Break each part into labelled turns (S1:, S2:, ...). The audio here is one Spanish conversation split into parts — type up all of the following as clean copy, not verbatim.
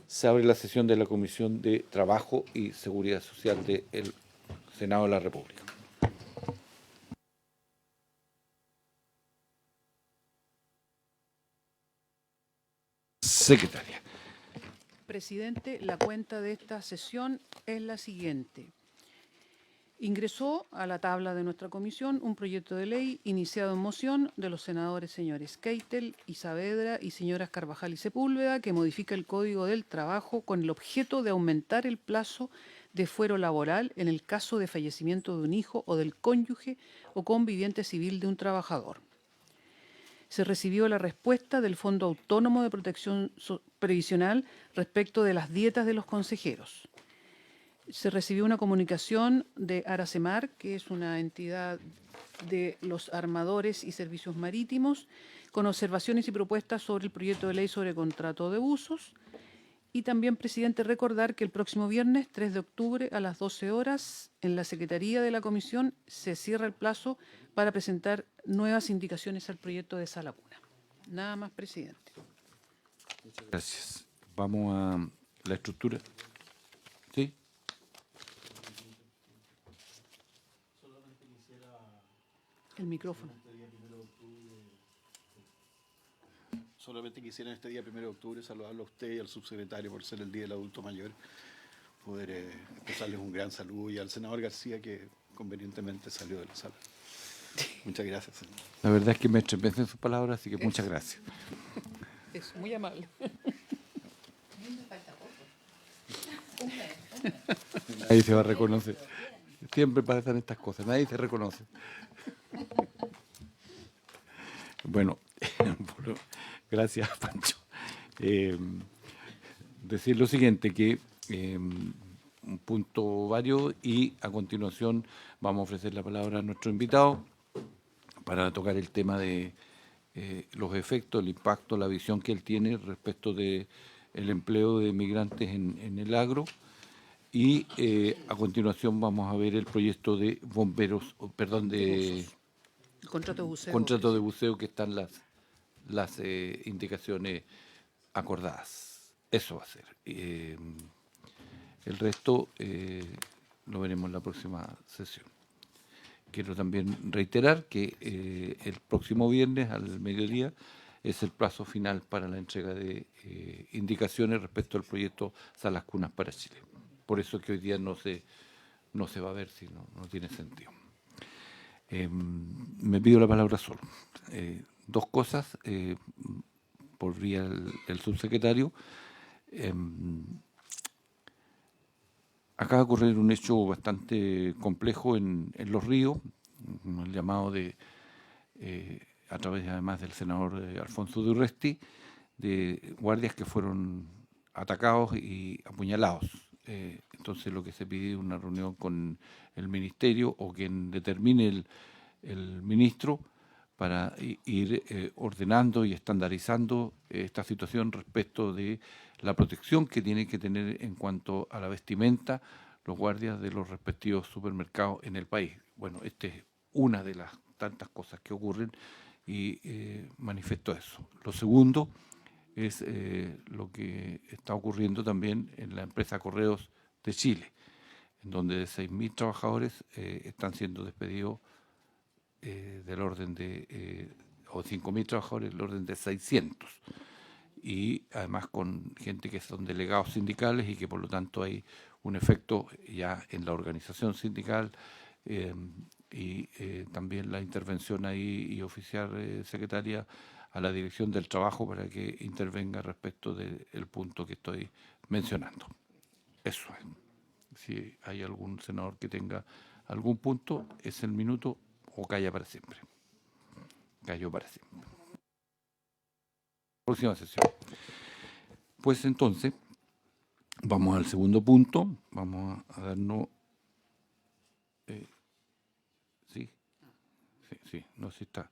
S1: Se abre la sesión de la Comisión de Trabajo y Seguridad Social del Senado de la República. Secretaria.
S2: Presidente, la cuenta de esta sesión es la siguiente. Ingresó a la tabla de nuestra comisión un proyecto de ley iniciado en moción de los senadores señores Keitel y Saavedra y señoras Carvajal y Sepúlveda, que modifica el Código del Trabajo con el objeto de aumentar el plazo de fuero laboral en el caso de fallecimiento de un hijo o del cónyuge o conviviente civil de un trabajador. Se recibió la respuesta del Fondo Autónomo de Protección Previsional respecto de las dietas de los consejeros. Se recibió una comunicación de Aracemar, que es una entidad de los armadores y servicios marítimos, con observaciones y propuestas sobre el proyecto de ley sobre contrato de usos. Y también, presidente, recordar que el próximo viernes, 3 de octubre, a las 12 horas, en la Secretaría de la Comisión se cierra el plazo para presentar nuevas indicaciones al proyecto de sala cuna. Nada más, presidente.
S1: Muchas gracias. Vamos a la estructura. ¿Sí?
S2: El micrófono.
S3: Solamente quisiera en este día 1 de octubre saludarlo a usted y al subsecretario por ser el Día del Adulto Mayor, poder expresarles un gran saludo, y al senador García, que convenientemente salió de la sala. Muchas gracias, señor.
S1: La verdad es que me estremecen sus palabras, así que muchas gracias.
S2: Es muy amable.
S1: Nadie se va a reconocer. Siempre pasan estas cosas, nadie se reconoce. Bueno, gracias, Pancho. Decir lo siguiente, que un punto varios, y a continuación vamos a ofrecer la palabra a nuestro invitado para tocar el tema de los efectos, el impacto, la visión que él tiene respecto de el empleo de migrantes en el agro. Y a continuación vamos a ver el proyecto de bomberos, perdón, de
S2: Contrato de buceo.
S1: contrato de buceo, que están las indicaciones acordadas. Eso va a ser. El resto lo veremos en la próxima sesión. Quiero también reiterar que el próximo viernes al mediodía es el plazo final para la entrega de indicaciones respecto al proyecto Salas Cunas para Chile. Por eso que hoy día no se va a ver, si no tiene sentido. Me pido la palabra solo. Dos cosas, por vía del subsecretario. Acaba de ocurrir un hecho bastante complejo en Los Ríos, el llamado a través además del senador Alfonso de Urresti, de guardias que fueron atacados y apuñalados. Entonces lo que se pide es una reunión con el ministerio o quien determine el ministro para ir ordenando y estandarizando esta situación respecto de la protección que tienen que tener en cuanto a la vestimenta los guardias de los respectivos supermercados en el país. Bueno, esta es una de las tantas cosas que ocurren y manifiesto eso. Lo segundo es lo que está ocurriendo también en la empresa Correos de Chile, en donde de 6.000 trabajadores están siendo despedidos del orden de, o 5.000 trabajadores del orden de 600. Y además con gente que son delegados sindicales y que por lo tanto hay un efecto ya en la organización sindical y también la intervención ahí y oficial secretaria a la Dirección del Trabajo para que intervenga respecto del punto que estoy mencionando. Eso es. Si hay algún senador que tenga algún punto, es el minuto o calla para siempre. Cayó para siempre. Próxima sesión. Pues entonces, vamos al segundo punto. Vamos a darnos... Sí, no sé si está.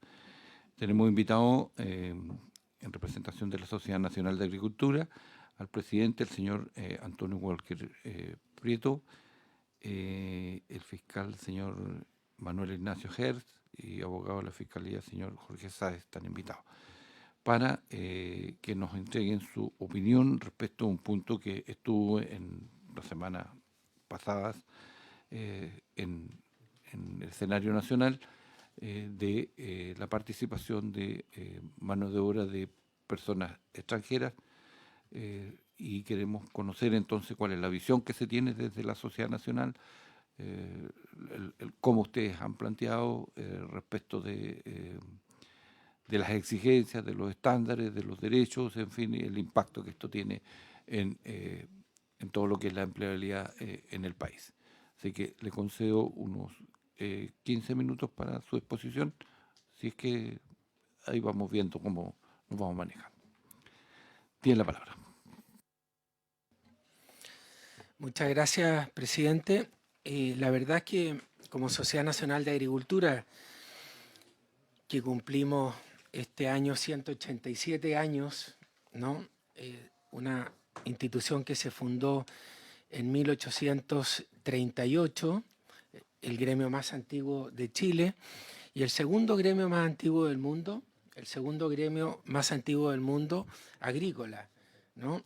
S1: Tenemos invitado, en representación de la Sociedad Nacional de Agricultura, al presidente, el señor Antonio Walker Prieto, el fiscal, señor Manuel Ignacio Hertz, y abogado de la Fiscalía, señor Jorge Sáez, están invitados. para que nos entreguen su opinión respecto a un punto que estuvo en la semana pasadas en el escenario nacional de la participación de mano de obra de personas extranjeras y queremos conocer entonces cuál es la visión que se tiene desde la sociedad nacional, cómo ustedes han planteado respecto de las exigencias, de los estándares, de los derechos, en fin, el impacto que esto tiene en todo lo que es la empleabilidad en el país. Así que le concedo unos 15 minutos para su exposición, si es que ahí vamos viendo cómo nos vamos manejando. Tiene la palabra.
S4: Muchas gracias, presidente. La verdad es que como Sociedad Nacional de Agricultura, que cumplimos este año 187 años, ¿no? Una institución que se fundó en 1838, el gremio más antiguo de Chile y el segundo gremio más antiguo del mundo, agrícola, ¿no?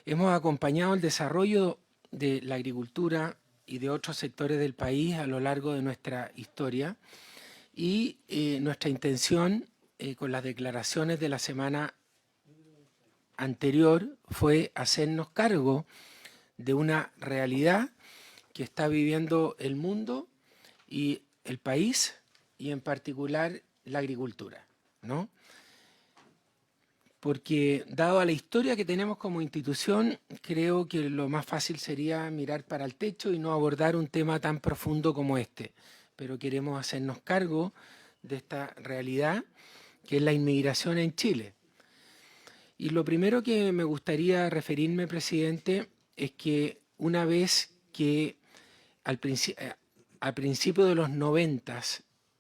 S4: Hemos acompañado el desarrollo de la agricultura y de otros sectores del país a lo largo de nuestra historia y nuestra intención con las declaraciones de la semana anterior fue hacernos cargo de una realidad que está viviendo el mundo y el país y en particular la agricultura, ¿no? Porque dado a la historia que tenemos como institución, creo que lo más fácil sería mirar para el techo y no abordar un tema tan profundo como este. Pero queremos hacernos cargo de esta realidad que es la inmigración en Chile. Y lo primero que me gustaría referirme, presidente, es que una vez que al principio de los 90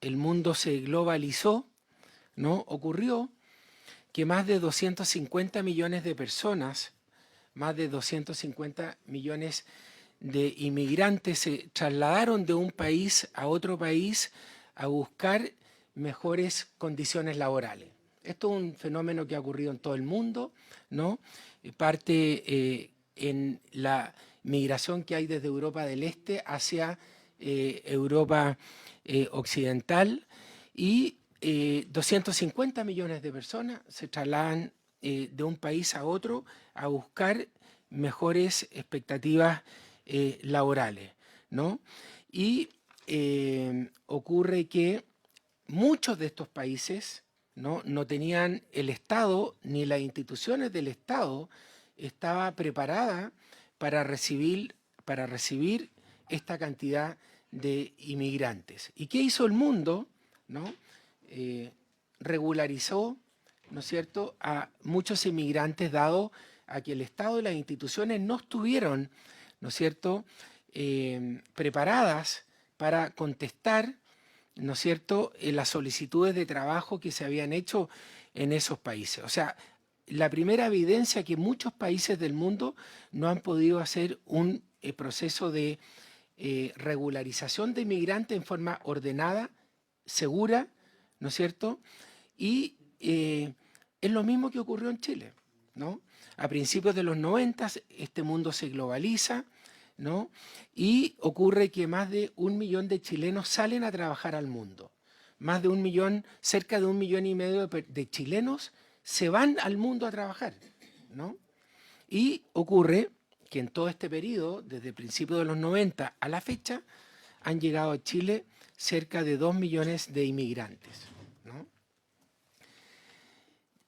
S4: el mundo se globalizó, ¿no? Ocurrió que más de 250 millones de personas, más de 250 millones de inmigrantes se trasladaron de un país a otro país a buscar mejores condiciones laborales. Esto es un fenómeno que ha ocurrido en todo el mundo, ¿no? Parte en la migración que hay desde Europa del Este hacia Europa occidental y 250 millones de personas se trasladan de un país a otro a buscar mejores expectativas laborales, ¿no? Y ocurre que muchos de estos países no tenían el Estado ni las instituciones del Estado estaba preparada para recibir esta cantidad de inmigrantes. ¿Y qué hizo el mundo? ¿No? Regularizó, ¿no es cierto?, a muchos inmigrantes dado a que el Estado y las instituciones no estuvieron, ¿no es cierto?, preparadas para contestar, ¿no es cierto?, las solicitudes de trabajo que se habían hecho en esos países. O sea, la primera evidencia que muchos países del mundo no han podido hacer un proceso de regularización de inmigrantes en forma ordenada, segura, ¿no es cierto? Y es lo mismo que ocurrió en Chile, ¿no? A principios de los 90 este mundo se globaliza, ¿no? Y ocurre que más de 1 millón de chilenos salen a trabajar al mundo. Más de 1 millón, cerca de 1,5 millones de chilenos se van al mundo a trabajar, ¿no? Y ocurre que en todo este periodo, desde principios de los 90 a la fecha, han llegado a Chile cerca de 2 millones de inmigrantes, ¿no?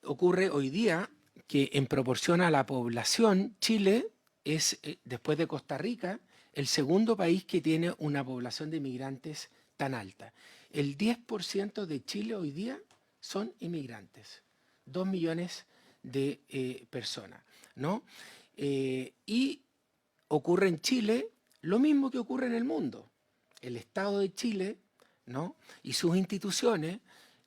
S4: Ocurre hoy día que en proporción a la población, Chile es, después de Costa Rica, el segundo país que tiene una población de inmigrantes tan alta. El 10% de Chile hoy día son inmigrantes, 2 millones de personas, ¿no? Y ocurre en Chile lo mismo que ocurre en el mundo. El Estado de Chile, ¿no?, y sus instituciones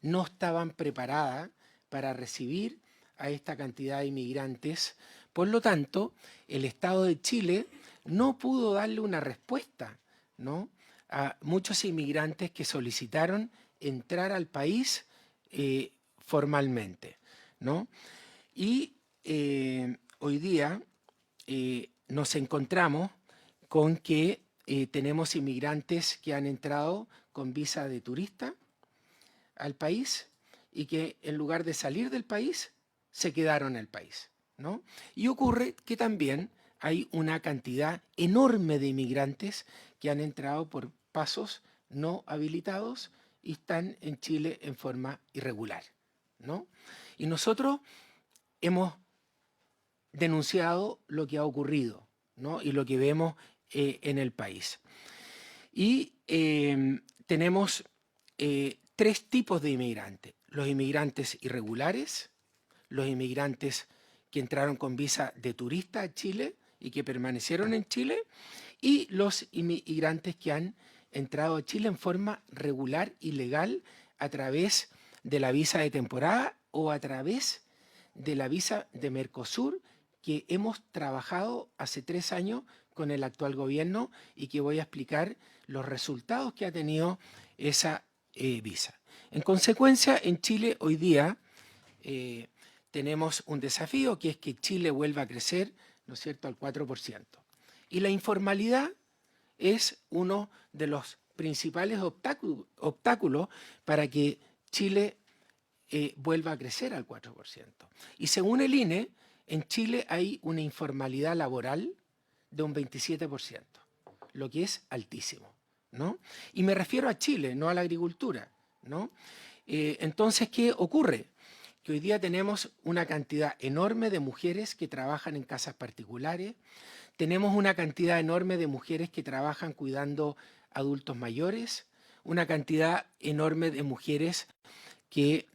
S4: no estaban preparadas para recibir a esta cantidad de inmigrantes. Por lo tanto, el Estado de Chile no pudo darle una respuesta, ¿no?, a muchos inmigrantes que solicitaron entrar al país formalmente, ¿no? Y hoy día nos encontramos con que tenemos inmigrantes que han entrado con visa de turista al país y que en lugar de salir del país, se quedaron en el país, ¿no? Y ocurre que también hay una cantidad enorme de inmigrantes que han entrado por pasos no habilitados y están en Chile en forma irregular, ¿no? Y nosotros hemos denunciado lo que ha ocurrido, ¿no? Y lo que vemos en el país. Y tenemos tres tipos de inmigrantes: los inmigrantes irregulares, los inmigrantes que entraron con visa de turista a Chile y que permanecieron en Chile, y los inmigrantes que han entrado a Chile en forma regular y legal a través de la visa de temporada o a través de la visa de Mercosur, que hemos trabajado hace 3 años con el actual gobierno y que voy a explicar los resultados que ha tenido esa visa. En consecuencia, en Chile hoy día tenemos un desafío, que es que Chile vuelva a crecer, ¿no es cierto?, al 4%. Y la informalidad es uno de los principales obstáculos para que Chile vuelva a crecer al 4%. Y según el INE, en Chile hay una informalidad laboral de un 27%, lo que es altísimo, ¿no? Y me refiero a Chile, no a la agricultura, ¿no? Entonces, ¿qué ocurre? Que hoy día tenemos una cantidad enorme de mujeres que trabajan en casas particulares, tenemos una cantidad enorme de mujeres que trabajan cuidando adultos mayores, una cantidad enorme de mujeres que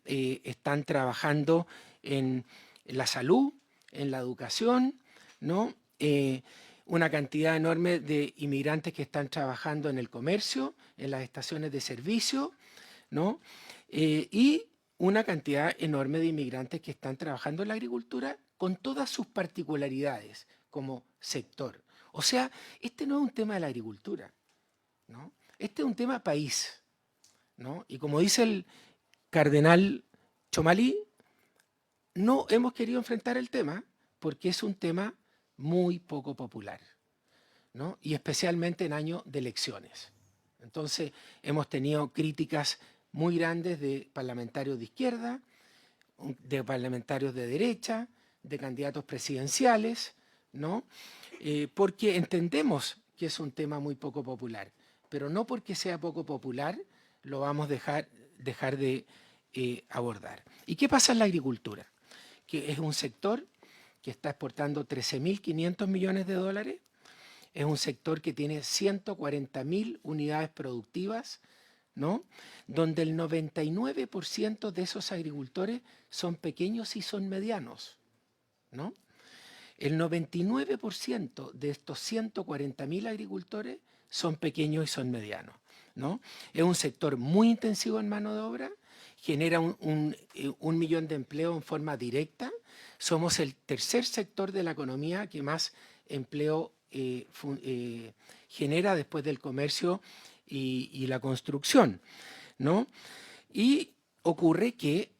S4: están trabajando en la salud, en la educación, ¿no? Una cantidad enorme de inmigrantes que están trabajando en el comercio, en las estaciones de servicio, ¿no? Y una cantidad enorme de inmigrantes que están trabajando en la agricultura con todas sus particularidades como sector. O sea, este no es un tema de la agricultura, ¿no? Este es un tema país, ¿no? Y como dice el cardenal Chomalí, no hemos querido enfrentar el tema porque es un tema muy poco popular, ¿no? Y especialmente en años de elecciones. Entonces, hemos tenido críticas muy grandes de parlamentarios de izquierda, de parlamentarios de derecha, de candidatos presidenciales, ¿no? Porque entendemos que es un tema muy poco popular, pero no porque sea poco popular lo vamos a dejar de abordar. ¿Y qué pasa en la agricultura? Que es un sector que está exportando 13.500 millones de dólares, es un sector que tiene 140.000 unidades productivas, ¿no? Donde el 99% de esos agricultores son pequeños y son medianos, ¿no? El 99% de estos 140.000 agricultores son pequeños y son medianos, ¿no? Es un sector muy intensivo en mano de obra, genera un millón de empleos en forma directa. Somos el tercer sector de la economía que más empleo genera después del comercio y la construcción, ¿no? Y ocurre que,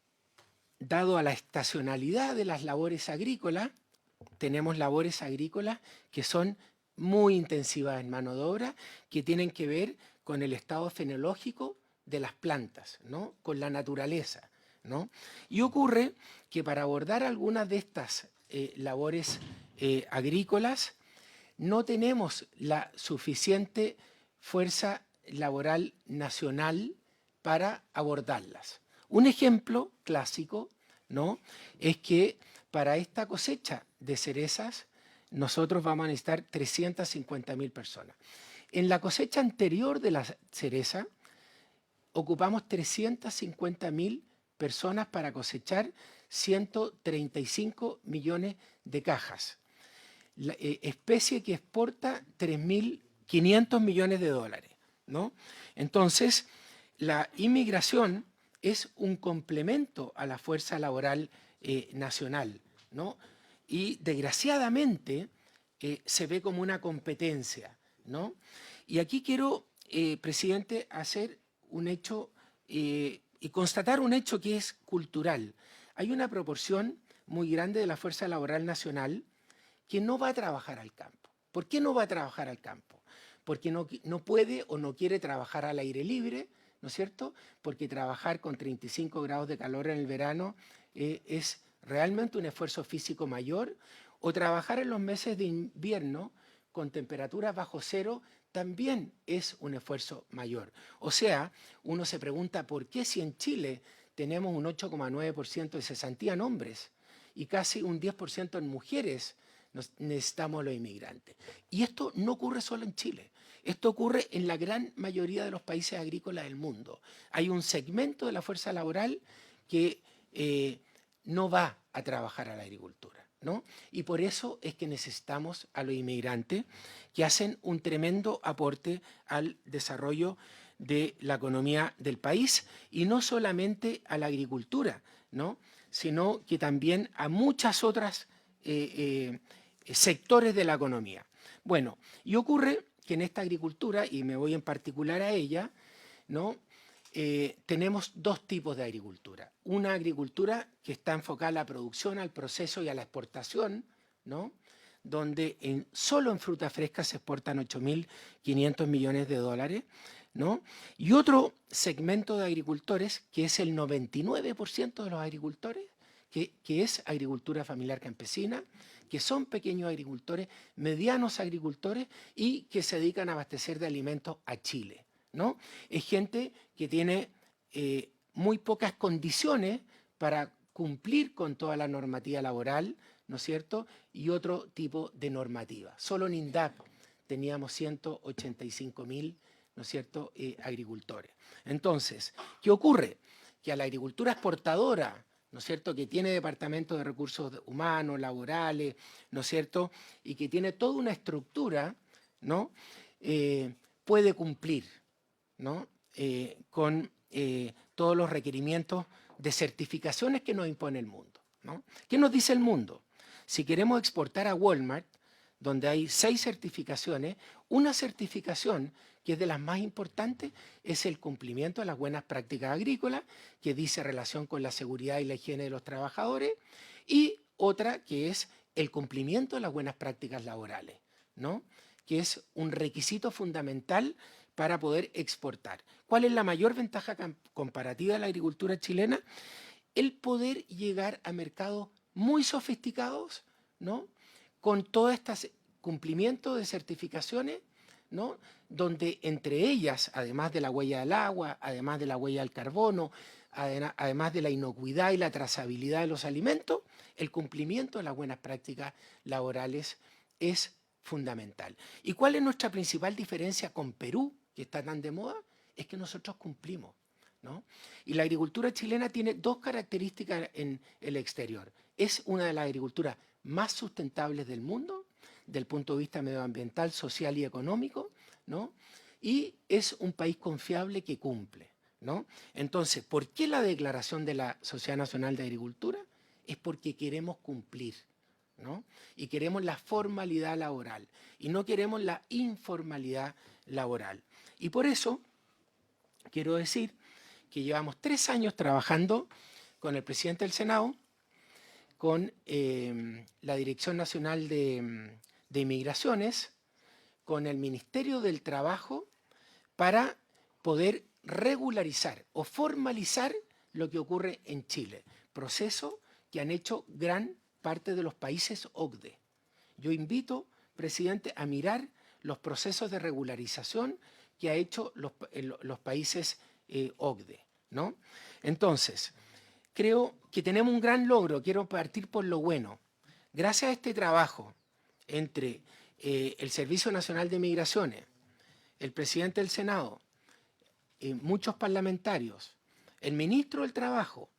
S4: dado a la estacionalidad de las labores agrícolas, tenemos labores agrícolas que son muy intensivas en mano de obra, que tienen que ver con el estado fenológico de las plantas, ¿no? Con la naturaleza, ¿no? Y ocurre que para abordar algunas de estas labores agrícolas no tenemos la suficiente fuerza laboral nacional para abordarlas. Un ejemplo clásico, ¿no?, es que para esta cosecha de cerezas nosotros vamos a necesitar 350.000 personas. En la cosecha anterior de la cereza ocupamos 350.000 personas para cosechar 135 millones de cajas. La especie que exporta 3.500 millones de dólares, ¿no? Entonces, la inmigración es un complemento a la fuerza laboral nacional, ¿no? Y desgraciadamente se ve como una competencia, ¿no? Y aquí quiero, presidente, hacer un hecho y constatar un hecho que es cultural. hay una proporción muy grande de la fuerza laboral nacional que no va a trabajar al campo. ¿Por qué no va a trabajar al campo? Porque no puede o no quiere trabajar al aire libre, ¿no es cierto? Porque trabajar con 35 grados de calor en el verano es realmente un esfuerzo físico mayor, o trabajar en los meses de invierno con temperaturas bajo cero también es un esfuerzo mayor. O sea, uno se pregunta por qué si en Chile tenemos un 8,9% de cesantía en hombres y casi un 10% en mujeres, necesitamos a los inmigrantes. Y esto no ocurre solo en Chile. Esto ocurre en la gran mayoría de los países agrícolas del mundo. Hay un segmento de la fuerza laboral que no va a trabajar a la agricultura, ¿no? Y por eso es que necesitamos a los inmigrantes que hacen un tremendo aporte al desarrollo de la economía del país, y no solamente a la agricultura, ¿no? Sino que también a muchas otras sectores de la economía. Bueno, y ocurre que en esta agricultura, y me voy en particular a ella, ¿no? Tenemos dos tipos de agricultura. Una agricultura que está enfocada a la producción, al proceso y a la exportación, ¿no? Donde solo en fruta fresca se exportan 8.500 millones de dólares, ¿no? Y otro segmento de agricultores, que es el 99% de los agricultores, que es agricultura familiar campesina, que son pequeños agricultores, medianos agricultores y que se dedican a abastecer de alimentos a Chile, ¿no? Es gente que tiene muy pocas condiciones para cumplir con toda la normativa laboral, ¿no es cierto? Y otro tipo de normativa. Solo en INDAP teníamos 185.000, ¿no es cierto?, agricultores. Entonces, ¿qué ocurre? Que a la agricultura exportadora, ¿no es cierto?, que tiene departamentos de recursos humanos, laborales, ¿no es cierto?, y que tiene toda una estructura, ¿no?, puede cumplir, ¿no?, con todos los requerimientos de certificaciones que nos impone el mundo, ¿no? ¿Qué nos dice el mundo? Si queremos exportar a Walmart, donde hay 6 certificaciones, una certificación que es de las más importantes es el cumplimiento de las buenas prácticas agrícolas, que dice relación con la seguridad y la higiene de los trabajadores, y otra que es el cumplimiento de las buenas prácticas laborales, ¿no?, que es un requisito fundamental para poder exportar. ¿Cuál es la mayor ventaja comparativa de la agricultura chilena? El poder llegar a mercados muy sofisticados, ¿no?, con todo este cumplimiento de certificaciones, ¿no?, donde entre ellas, además de la huella del agua, además de la huella del carbono, además de la inocuidad y la trazabilidad de los alimentos, el cumplimiento de las buenas prácticas laborales es fundamental. ¿Y cuál es nuestra principal diferencia con Perú, que está tan de moda? Es que nosotros cumplimos, ¿no? Y la agricultura chilena tiene dos características en el exterior. Es una de las agriculturas más sustentables del mundo, del punto de vista medioambiental, social y económico, ¿no? Y es un país confiable que cumple, ¿no? Entonces, ¿por qué la declaración de la Sociedad Nacional de Agricultura? Es porque queremos cumplir, ¿no? Y queremos la formalidad laboral y no queremos la informalidad laboral. Y por eso quiero decir que llevamos 3 años trabajando con el presidente del Senado, con la Dirección Nacional de Inmigraciones, con el Ministerio del Trabajo, para poder regularizar o formalizar lo que ocurre en Chile, proceso que han hecho gran parte de los países OCDE. Yo invito, presidente, a mirar los procesos de regularización que ha hecho los países OCDE, ¿no? Entonces, creo que tenemos un gran logro. Quiero partir por lo bueno. Gracias a este trabajo entre el Servicio Nacional de Migraciones, el presidente del Senado, muchos parlamentarios, el ministro del Trabajo,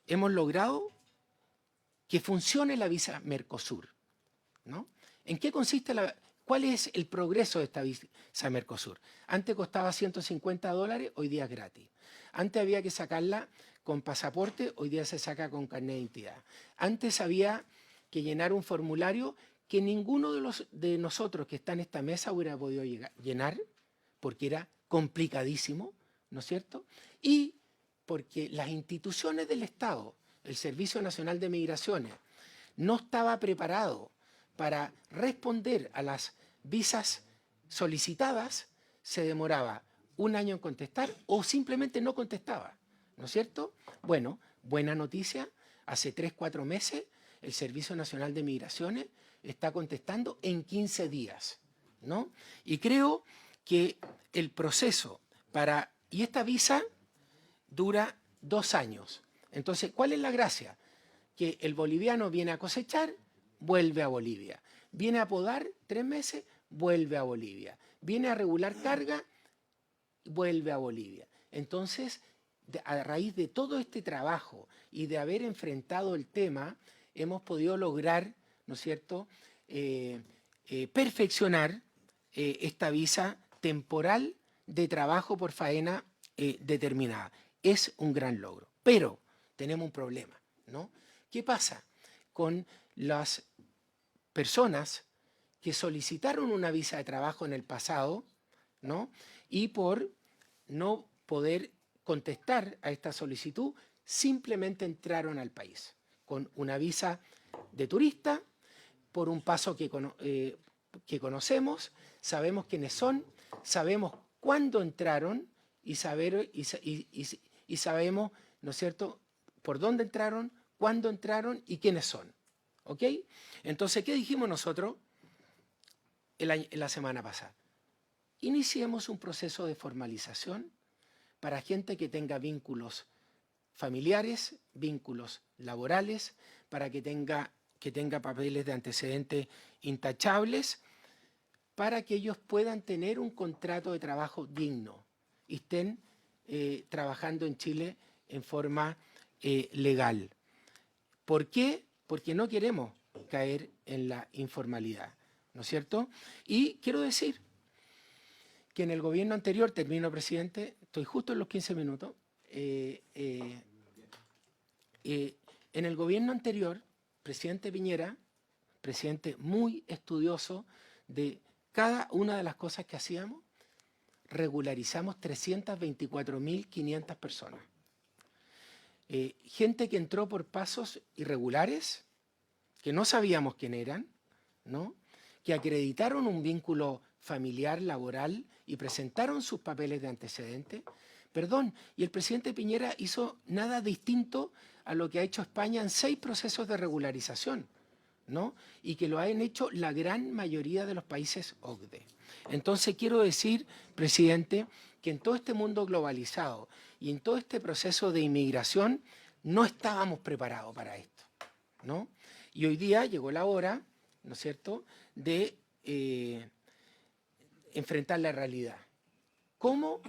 S4: hemos logrado que funcione la visa Mercosur, ¿no? ¿En qué consiste cuál es el progreso de esta visa Mercosur? Antes costaba $150, hoy día es gratis. Antes había que sacarla con pasaporte, hoy día se saca con carnet de identidad. Antes había que llenar un formulario que ninguno de nosotros que está en esta mesa hubiera podido llenar, porque era complicadísimo, ¿no es cierto? Y porque las instituciones del Estado el Servicio Nacional de Migraciones no estaba preparado para responder a las visas solicitadas, se demoraba un año en contestar o simplemente no contestaba, ¿no es cierto? Bueno, buena noticia, hace 3-4 meses el Servicio Nacional de Migraciones está contestando en 15 días, ¿no? Y creo que el proceso y esta visa dura 2 años. Entonces, ¿cuál es la gracia? Que el boliviano viene a cosechar, vuelve a Bolivia. Viene a podar 3 meses, vuelve a Bolivia. Viene a regular carga, vuelve a Bolivia. Entonces, a raíz de todo este trabajo y de haber enfrentado el tema, hemos podido lograr, ¿no es cierto?, perfeccionar esta visa temporal de trabajo por faena determinada. Es un gran logro. Pero tenemos un problema, ¿no? ¿Qué pasa con las personas que solicitaron una visa de trabajo en el pasado, ¿no? Y por no poder contestar a esta solicitud, simplemente entraron al país con una visa de turista, por un paso que conocemos, sabemos quiénes son, sabemos cuándo entraron y sabemos, ¿no es cierto?, por dónde entraron, cuándo entraron y quiénes son. ¿Ok? Entonces, ¿qué dijimos nosotros la semana pasada? Iniciemos un proceso de formalización para gente que tenga vínculos familiares, vínculos laborales, para que tenga papeles de antecedentes intachables, para que ellos puedan tener un contrato de trabajo digno y estén trabajando en Chile en forma legal. ¿Por qué? Porque no queremos caer en la informalidad, ¿no es cierto? Y quiero decir que en el gobierno anterior, termino, presidente, estoy justo en los 15 minutos, en el gobierno anterior, presidente Piñera, presidente muy estudioso de cada una de las cosas que hacíamos, regularizamos 324.500 personas. Gente que entró por pasos irregulares, que no sabíamos quién eran, ¿no?, que acreditaron un vínculo familiar, laboral y presentaron sus papeles de antecedentes. Perdón, y el presidente Piñera hizo nada distinto a lo que ha hecho España en 6 procesos de regularización, ¿no?, y que lo han hecho la gran mayoría de los países OCDE. Entonces quiero decir, presidente, que en todo este mundo globalizado y en todo este proceso de inmigración no estábamos preparados para esto, ¿no? Y hoy día llegó la hora, ¿no es cierto?, de enfrentar la realidad. ¿Cómo?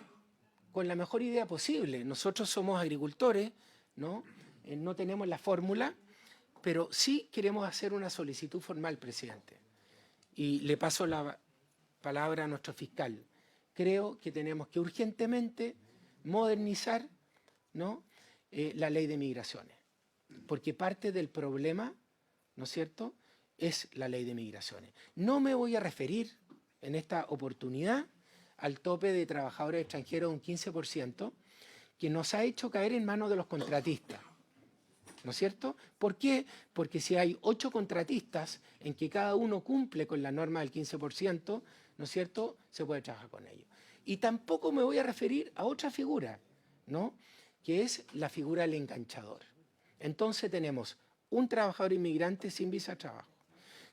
S4: Con la mejor idea posible. Nosotros somos agricultores, ¿no? No tenemos la fórmula, pero sí queremos hacer una solicitud formal, presidente. Y le paso la palabra a nuestro fiscal. Creo que tenemos que urgentemente modernizar, ¿no?, la ley de migraciones, porque parte del problema, ¿no es cierto?, es la ley de migraciones. No me voy a referir en esta oportunidad al tope de trabajadores extranjeros de un 15% que nos ha hecho caer en manos de los contratistas, ¿no es cierto? ¿Por qué? Porque si hay 8 contratistas en que cada uno cumple con la norma del 15%, ¿no es cierto?, se puede trabajar con ellos. Y tampoco me voy a referir a otra figura, ¿no?, que es la figura del enganchador. Entonces tenemos un trabajador inmigrante sin visa de trabajo,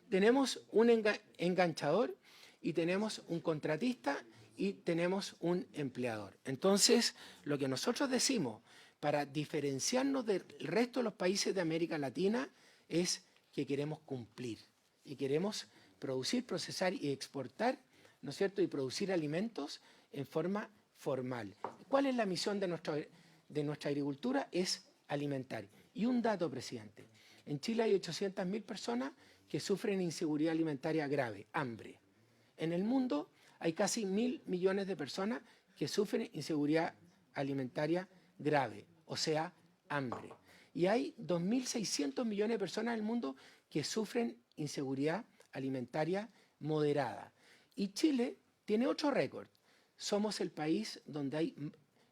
S4: tenemos un enganchador y tenemos un contratista y tenemos un empleador. Entonces, lo que nosotros decimos para diferenciarnos del resto de los países de América Latina es que queremos cumplir y queremos producir, procesar y exportar, ¿no es cierto?, y producir alimentos en forma formal. ¿Cuál es la misión de nuestra agricultura? Es alimentar. Y un dato, presidente. En Chile hay 800.000 personas que sufren inseguridad alimentaria grave, hambre. En el mundo hay casi 1.000 millones de personas que sufren inseguridad alimentaria grave, o sea, hambre. Y hay 2.600 millones de personas en el mundo que sufren inseguridad alimentaria moderada. Y Chile tiene otro récord. Somos el país donde hay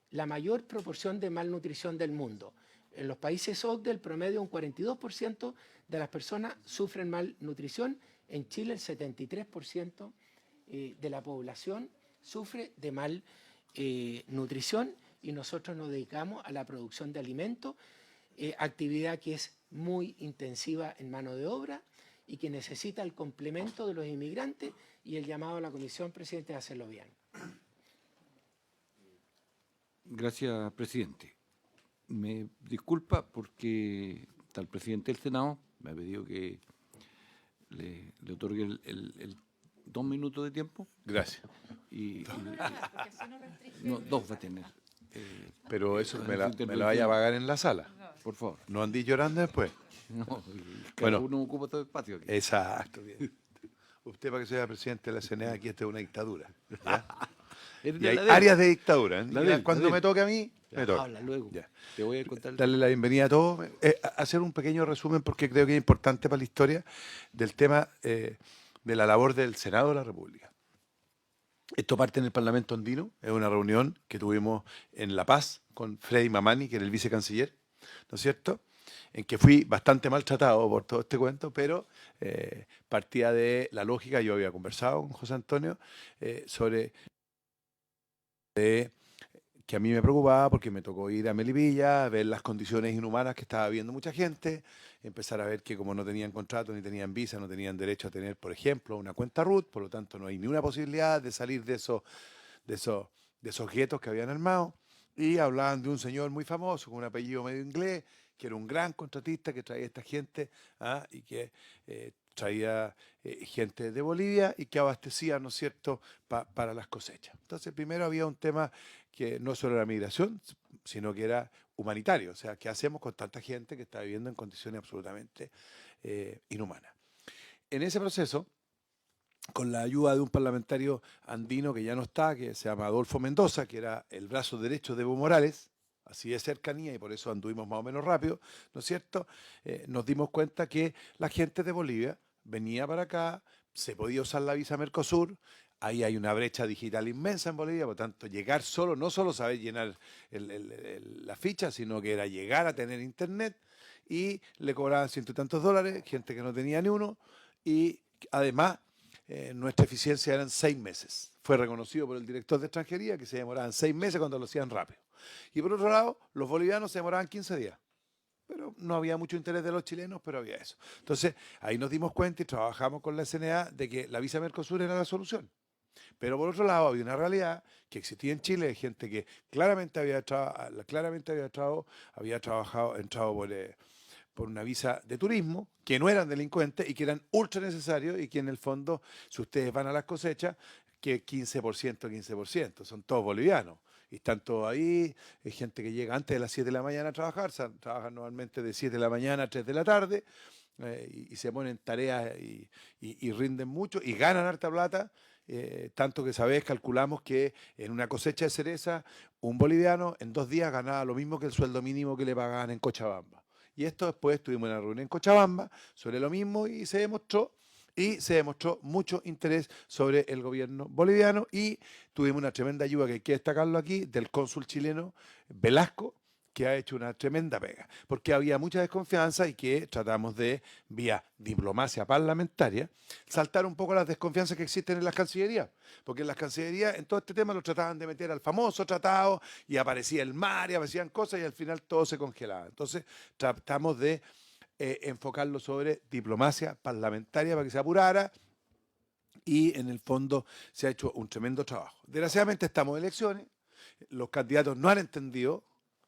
S4: la mayor proporción de malnutrición del mundo. En los países OCDE el promedio un 42% de las personas sufren malnutrición. En Chile el 73% de la población sufre de malnutrición y nosotros nos dedicamos a la producción de alimentos, actividad que es muy intensiva en mano de obra y que necesita el complemento de los inmigrantes y el llamado a la Comisión, presidente, de hacerlo bien.
S1: Gracias, presidente. Me disculpa porque el presidente del Senado me ha pedido que le otorgue el 2 minutos de tiempo.
S5: Gracias.
S1: No, 2 va a tener.
S5: Pero eso me la
S1: intervención.
S5: vaya a pagar en la sala.
S1: Por favor.
S5: ¿No andís llorando después?
S1: No,
S5: Bueno.
S1: uno ocupa todo el espacio aquí.
S5: Exacto. Bien. Usted, para que sea presidente de la CNA, aquí esta es una dictadura. ¿Ya?
S1: Eres
S5: Y
S1: de
S5: hay
S1: la de él.
S5: áreas de dictadura. ¿eh?
S1: La de
S5: Ya
S1: él,
S5: cuando
S1: la de
S5: me
S1: él.
S5: toque a mí, me toca.
S1: Habla luego.
S5: Ya.
S1: Te voy a contar.
S5: Darle la bienvenida a todos. Hacer un pequeño resumen porque creo que es importante para la historia del tema de la labor del Senado de la República. Esto parte en el Parlamento andino, es una reunión que tuvimos en La Paz con Freddy Mamani, que era el vicecanciller, ¿no es cierto?, en que fui bastante maltratado por todo este cuento, pero partía de la lógica. Yo había conversado con José Antonio sobre que a mí me preocupaba porque me tocó ir a Melipilla, ver las condiciones inhumanas que estaba viendo mucha gente, empezar a ver que como no tenían contrato, ni tenían visa, no tenían derecho a tener, por ejemplo, una cuenta RUT, por lo tanto no hay ni una posibilidad de salir de esos guetos que habían armado. Y hablaban de un señor muy famoso, con un apellido medio inglés, que era un gran contratista que traía esta gente y que traía gente de Bolivia y que abastecía, ¿no es cierto?, para las cosechas. Entonces, primero había un tema que no solo era migración, sino que era humanitario. O sea, ¿qué hacemos con tanta gente que está viviendo en condiciones absolutamente inhumanas? En ese proceso, con la ayuda de un parlamentario andino que ya no está, que se llama Adolfo Mendoza, que era el brazo derecho de Evo Morales, así de cercanía, y por eso anduvimos más o menos rápido, ¿no es cierto?, nos dimos cuenta que la gente de Bolivia venía para acá, se podía usar la visa Mercosur. Ahí hay una brecha digital inmensa en Bolivia, por tanto, llegar solo, no solo saber llenar la ficha, sino que era llegar a tener internet, y le cobraban $100 y tantos, gente que no tenía ni uno, y además nuestra eficiencia eran 6 meses. Fue reconocido por el director de extranjería que se demoraban 6 meses cuando lo hacían rápido. Y por otro lado, los bolivianos se demoraban 15 días. Pero no había mucho interés de los chilenos, pero había eso. Entonces, ahí nos dimos cuenta y trabajamos con la SNA de que la visa Mercosur era la solución. Pero por otro lado, había una realidad que existía en Chile de gente que claramente había entrado por una visa de turismo, que no eran delincuentes y que eran ultra necesarios, y que en el fondo, si ustedes van a las cosechas, que 15%, son todos bolivianos. Y están todos ahí, hay gente que llega antes de las 7 de la mañana a trabajar, trabajan normalmente de 7 de la mañana a 3 de la tarde, y se ponen tareas y rinden mucho y ganan harta plata, tanto que sabes, calculamos que en una cosecha de cereza, un boliviano en 2 días ganaba lo mismo que el sueldo mínimo que le pagaban en Cochabamba. Y esto después tuvimos una reunión en Cochabamba sobre lo mismo y se demostró mucho interés sobre el gobierno boliviano, y tuvimos una tremenda ayuda, que hay que destacarlo aquí, del cónsul chileno Velasco, que ha hecho una tremenda pega, porque había mucha desconfianza y que tratamos de, vía diplomacia parlamentaria, saltar un poco las desconfianzas que existen en las cancillerías, porque en las cancillerías en todo este tema lo trataban de meter al famoso tratado y aparecía el mar y aparecían cosas y al final todo se congelaba. Entonces tratamos de enfocarlo sobre diplomacia parlamentaria para que se apurara, y en el fondo se ha hecho un tremendo trabajo. Desgraciadamente estamos en elecciones, los candidatos no han entendido,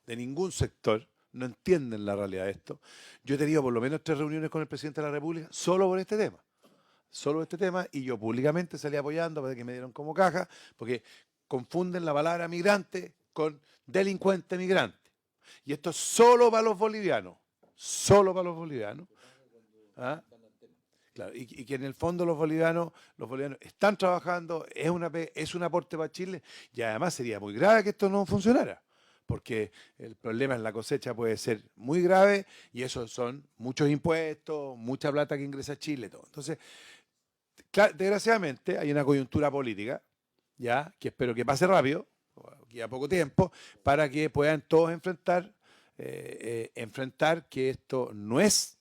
S5: de ningún sector, no entienden la realidad de esto. Yo he tenido por lo menos 3 reuniones con el presidente de la República solo por este tema, y yo públicamente salí apoyando para que me dieron como caja, porque confunden la palabra migrante con delincuente migrante. Y esto es solo para los bolivianos. ¿Ah? Claro, y que en el fondo los bolivianos están trabajando, es un aporte para Chile, y además sería muy grave que esto no funcionara, porque el problema en la cosecha puede ser muy grave, y eso son muchos impuestos, mucha plata que ingresa a Chile, todo. Entonces, desgraciadamente hay una coyuntura política, ya, que espero que pase rápido, que a poco tiempo, para que puedan todos enfrentar enfrentar que esto no es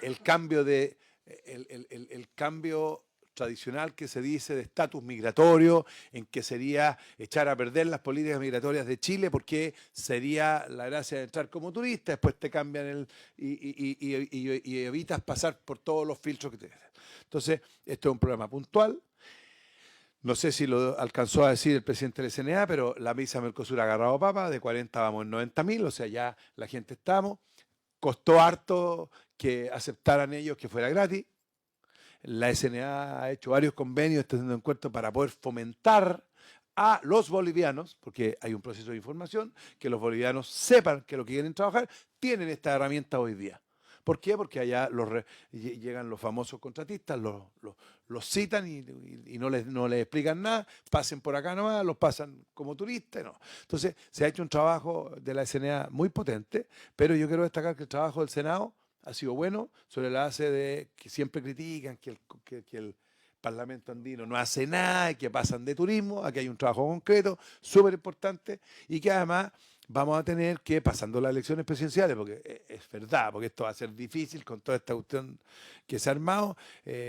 S5: el cambio el cambio tradicional que se dice de estatus migratorio, en que sería echar a perder las políticas migratorias de Chile, porque sería la gracia de entrar como turista, después te cambian y evitas pasar por todos los filtros que te hacen. Entonces, esto es un problema puntual. No sé si lo alcanzó a decir el presidente del SNA, pero la misa Mercosur ha agarrado papa, de 40 vamos en 90.000, o sea, ya la gente estamos. Costó harto que aceptaran ellos que fuera gratis. La SNA ha hecho varios convenios, está haciendo encuentros para poder fomentar a los bolivianos, porque hay un proceso de información, que los bolivianos sepan que lo que quieren trabajar, tienen esta herramienta hoy día. ¿Por qué? Porque allá llegan los famosos contratistas, los citan y no les explican nada, pasen por acá nomás, los pasan como turistas. No. Entonces, se ha hecho un trabajo de la SNA muy potente, pero yo quiero destacar que el trabajo del Senado ha sido bueno, sobre la base de que siempre critican que el Parlamento andino no hace nada y que pasan de turismo. Aquí hay un trabajo concreto, súper importante, y que además vamos a tener que, pasando las elecciones presidenciales, porque es verdad, porque esto va a ser difícil con toda esta cuestión que se ha armado,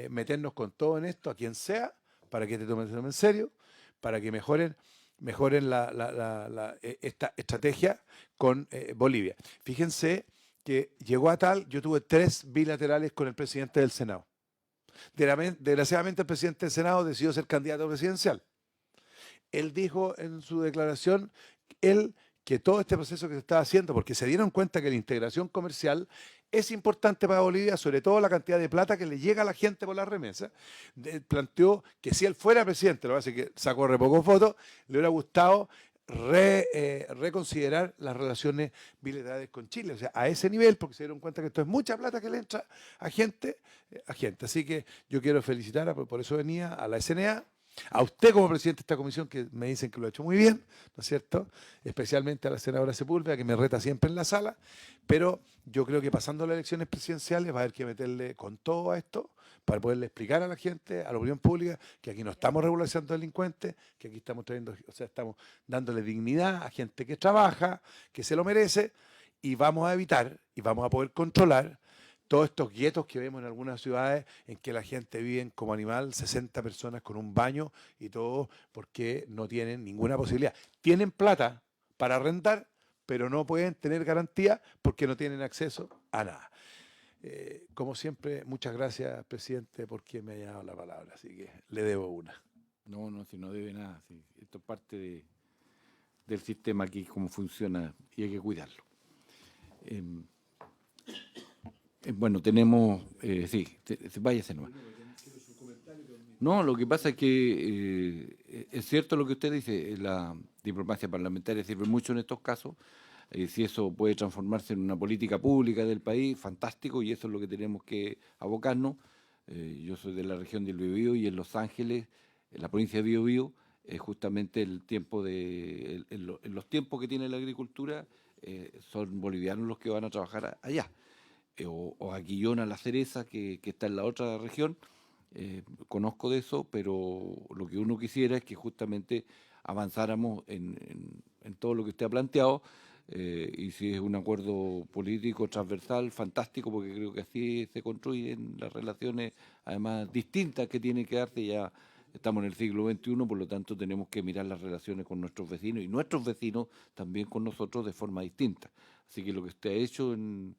S5: meternos con todo en esto, a quien sea, para que te tomen en serio, para que mejoren esta estrategia con Bolivia. Fíjense que llegó a tal, yo tuve 3 bilaterales con el presidente del Senado. Desgraciadamente el presidente del Senado decidió ser candidato presidencial. Él dijo en su declaración, que todo este proceso que se está haciendo, porque se dieron cuenta que la integración comercial es importante para Bolivia, sobre todo la cantidad de plata que le llega a la gente por la remesa, planteó que si él fuera presidente, lo que pasa es que sacó re pocos votos, le hubiera gustado reconsiderar las relaciones bilaterales con Chile, o sea, a ese nivel, porque se dieron cuenta que esto es mucha plata que le entra a gente. Así que yo quiero felicitar, por eso venía, a la SNA, a usted como presidente de esta comisión, que me dicen que lo ha hecho muy bien, ¿no es cierto? Especialmente a la senadora Sepúlveda, que me reta siempre en la sala, pero yo creo que pasando las elecciones presidenciales va a haber que meterle con todo a esto, para poderle explicar a la gente, a la opinión pública, que aquí no estamos regularizando delincuentes, que aquí estamos trayendo, o sea, estamos dándole dignidad a gente que trabaja, que se lo merece, y vamos a evitar y vamos a poder controlar todos estos guetos que vemos en algunas ciudades en que la gente vive como animal, 60 personas con un baño y todo porque no tienen ninguna posibilidad. Tienen plata para arrendar, pero no pueden tener garantía porque no tienen acceso a nada. Como siempre, muchas gracias, presidente, porque me haya dado la palabra, así que le debo una.
S1: No, si no debe nada. Sí. Esto es parte del sistema aquí, cómo funciona, y hay que cuidarlo. Bueno, tenemos... sí, váyase nomás. No, lo que pasa es que es cierto lo que usted dice, la diplomacia parlamentaria sirve mucho en estos casos. Si eso puede transformarse en una política pública del país, fantástico, y eso es lo que tenemos que abocarnos. Yo soy de la región del Biobío y en Los Ángeles, en la provincia de Biobío, justamente el tiempo en los tiempos que tiene la agricultura, son bolivianos los que van a trabajar allá. O a Quillona, La Cereza, que está en la otra región. Conozco de eso, pero lo que uno quisiera es que justamente avanzáramos en todo lo que usted ha planteado, y si es un acuerdo político transversal, fantástico, porque creo que así se construyen las relaciones, además distintas que tienen que darse. Ya estamos en el siglo XXI, por lo tanto tenemos que mirar las relaciones con nuestros vecinos y nuestros vecinos también con nosotros de forma distinta. Así que lo que usted ha hecho en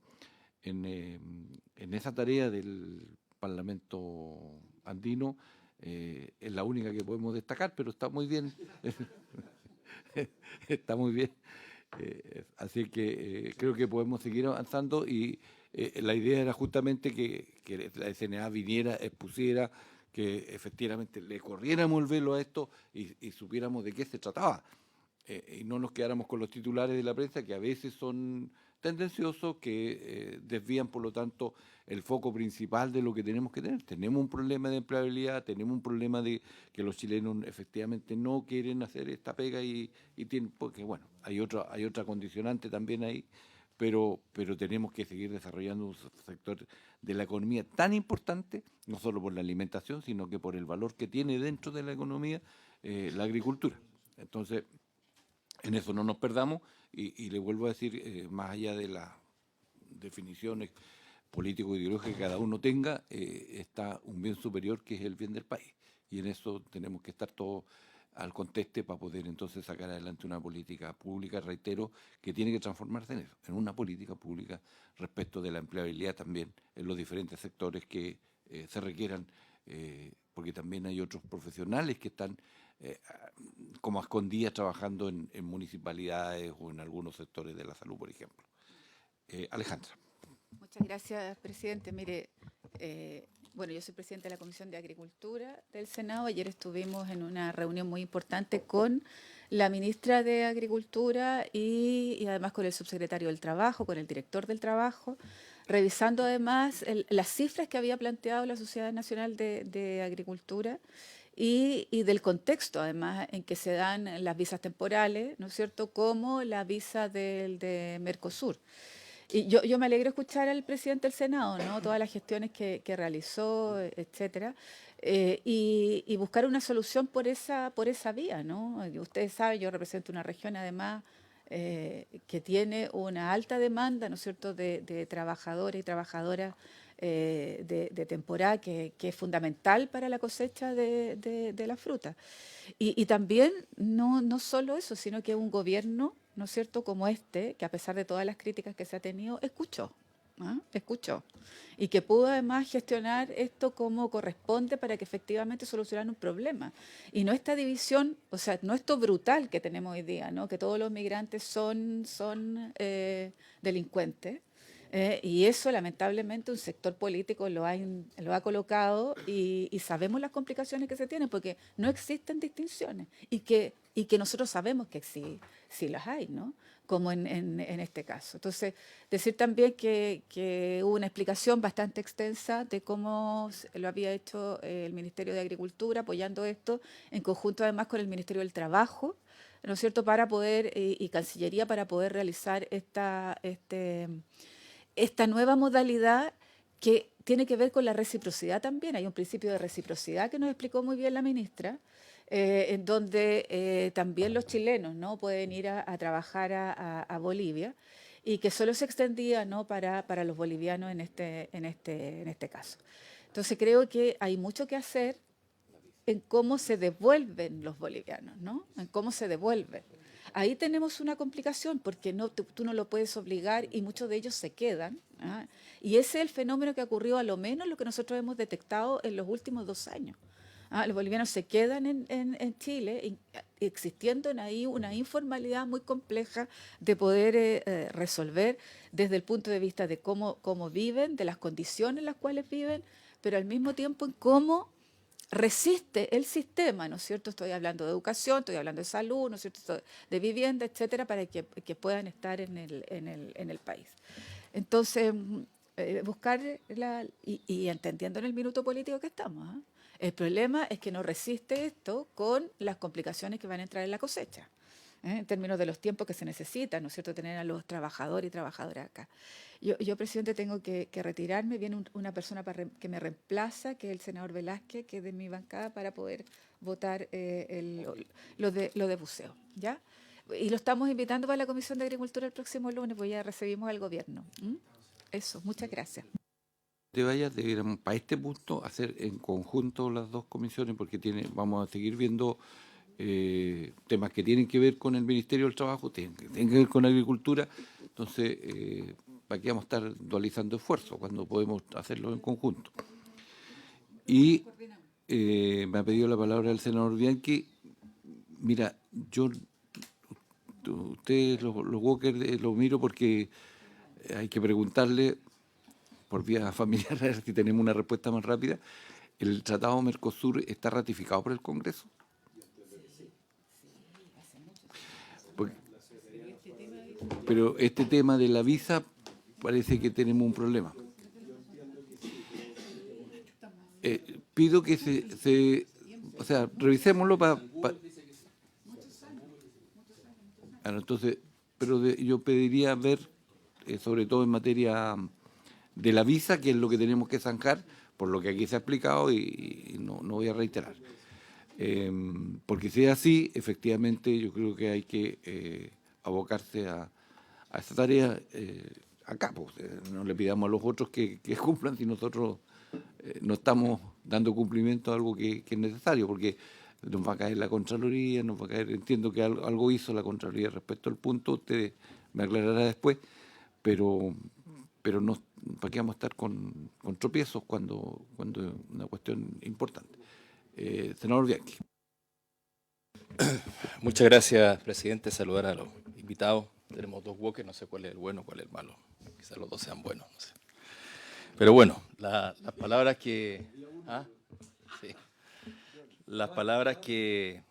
S1: esa tarea del Parlamento andino es la única que podemos destacar, pero está muy bien. Está muy bien. Así que creo que podemos seguir avanzando, y la idea era justamente que la SNA viniera, expusiera, que efectivamente le corriéramos el velo a esto y supiéramos de qué se trataba. Y no nos quedáramos con los titulares de la prensa, que a veces son tendenciosos, que desvían, por lo tanto, el foco principal de lo que tenemos que tener. Tenemos un problema de empleabilidad, tenemos un problema de que los chilenos efectivamente no quieren hacer esta pega y tienen, porque bueno, hay otra condicionante también ahí, pero tenemos que seguir desarrollando un sector de la economía tan importante, no solo por la alimentación, sino que por el valor que tiene dentro de la economía la agricultura. Entonces, En eso no nos perdamos y le vuelvo a decir, más allá de las definiciones político-ideológicas que cada uno tenga, está un bien superior que es el bien del país. Y en eso tenemos que estar todos al conteste para poder entonces sacar adelante una política pública, reitero, que tiene que transformarse en eso, en una política pública respecto de la empleabilidad también en los diferentes sectores que se requieran, porque también hay otros profesionales que están como a escondidas trabajando en municipalidades o en algunos sectores de la salud, por ejemplo. Alejandra.
S6: Muchas gracias, presidente. Mire, bueno, yo soy presidenta de la Comisión de Agricultura del Senado. Ayer estuvimos en una reunión muy importante con la ministra de Agricultura y además con el subsecretario del Trabajo, con el director del Trabajo, revisando además las cifras que había planteado la Sociedad Nacional de Agricultura y del contexto, además, en que se dan las visas temporales, ¿no es cierto?, como la visa de Mercosur. Y yo me alegro escuchar al presidente del Senado, ¿no?, todas las gestiones que realizó, etcétera, y buscar una solución por esa vía, ¿no? Ustedes saben, yo represento una región, además, que tiene una alta demanda, ¿no es cierto?, de trabajadores y trabajadoras de temporada, que es fundamental para la cosecha de la fruta. Y también, no solo eso, sino que un gobierno, ¿no es cierto?, como este, que a pesar de todas las críticas que se ha tenido, escuchó. Escuchó. Y que pudo además gestionar esto como corresponde para que efectivamente solucionaran un problema. Y no esta división, o sea, no esto brutal que tenemos hoy día, ¿no?, que todos los migrantes son delincuentes. Y eso, lamentablemente, un sector político lo ha colocado y sabemos las complicaciones que se tienen, porque no existen distinciones y que nosotros sabemos que sí las hay, ¿no?, como en este caso. Entonces, decir también que hubo una explicación bastante extensa de cómo lo había hecho el Ministerio de Agricultura, apoyando esto, en conjunto además con el Ministerio del Trabajo, ¿no es cierto?, para poder, y Cancillería, para poder realizar esta nueva modalidad que tiene que ver con la reciprocidad también. Hay un principio de reciprocidad que nos explicó muy bien la ministra, en donde también los chilenos, ¿no?, pueden ir a trabajar a Bolivia, y que solo se extendía, ¿no?, para los bolivianos en este caso. Entonces creo que hay mucho que hacer en cómo se devuelven los bolivianos, ¿no?, en cómo se devuelven. Ahí tenemos una complicación, porque tú no lo puedes obligar y muchos de ellos se quedan. Y ese es el fenómeno que ocurrió, a lo menos lo que nosotros hemos detectado en los últimos 2 años. Los bolivianos se quedan en Chile, existiendo ahí una informalidad muy compleja de poder resolver desde el punto de vista de cómo viven, de las condiciones en las cuales viven, pero al mismo tiempo en cómo resiste el sistema, ¿no es cierto? Estoy hablando de educación, estoy hablando de salud, ¿no es cierto?, de vivienda, etcétera, para que puedan estar en el país. Entonces, buscar y entendiendo en el minuto político que estamos, ¿eh? El problema es que no resiste esto con las complicaciones que van a entrar en la cosecha, en términos de los tiempos que se necesitan, ¿no es cierto?, tener a los trabajadores y trabajadoras acá. Yo, presidente, tengo que retirarme. Viene una persona que me reemplaza, que es el senador Velázquez, que es de mi bancada, para poder votar lo de buceo, ¿ya? Y lo estamos invitando para la Comisión de Agricultura el próximo lunes, pues ya recibimos al gobierno. Eso, muchas gracias.
S1: Te vayas, deberíamos para este punto hacer en conjunto las dos comisiones, porque vamos a seguir viendo temas que tienen que ver con el Ministerio del Trabajo, tienen que ver con Agricultura. Entonces, ¿para qué vamos a estar dualizando esfuerzos cuando podemos hacerlo en conjunto? Y me ha pedido la palabra el senador Bianchi. Mira, ustedes, los Walker, los miro porque hay que preguntarle por vía familiar, a ver si tenemos una respuesta más rápida. ¿El Tratado Mercosur está ratificado por el Congreso? Pero este tema de la visa parece que tenemos un problema. Pido que o sea, revisémoslo para... entonces, pero yo pediría ver, sobre todo en materia de la visa, que es lo que tenemos que zanjar, por lo que aquí se ha explicado, y no voy a reiterar. Porque si es así, efectivamente yo creo que hay que abocarse a esta tarea acá. Pues, no le pidamos a los otros que cumplan si nosotros no estamos dando cumplimiento a algo que es necesario, porque nos va a caer la Contraloría, nos va a caer, entiendo que algo hizo la Contraloría respecto al punto, usted me aclarará después, pero no, ¿para qué vamos a estar con tropiezos cuando es una cuestión importante? Senador Bianchi.
S7: Muchas gracias, presidente. Saludar a los invitados. Tenemos dos walkers, no sé cuál es el bueno, cuál es el malo. Quizás los dos sean buenos, no sé. Pero bueno, las palabras que... ¿Ah? Sí. Las palabras que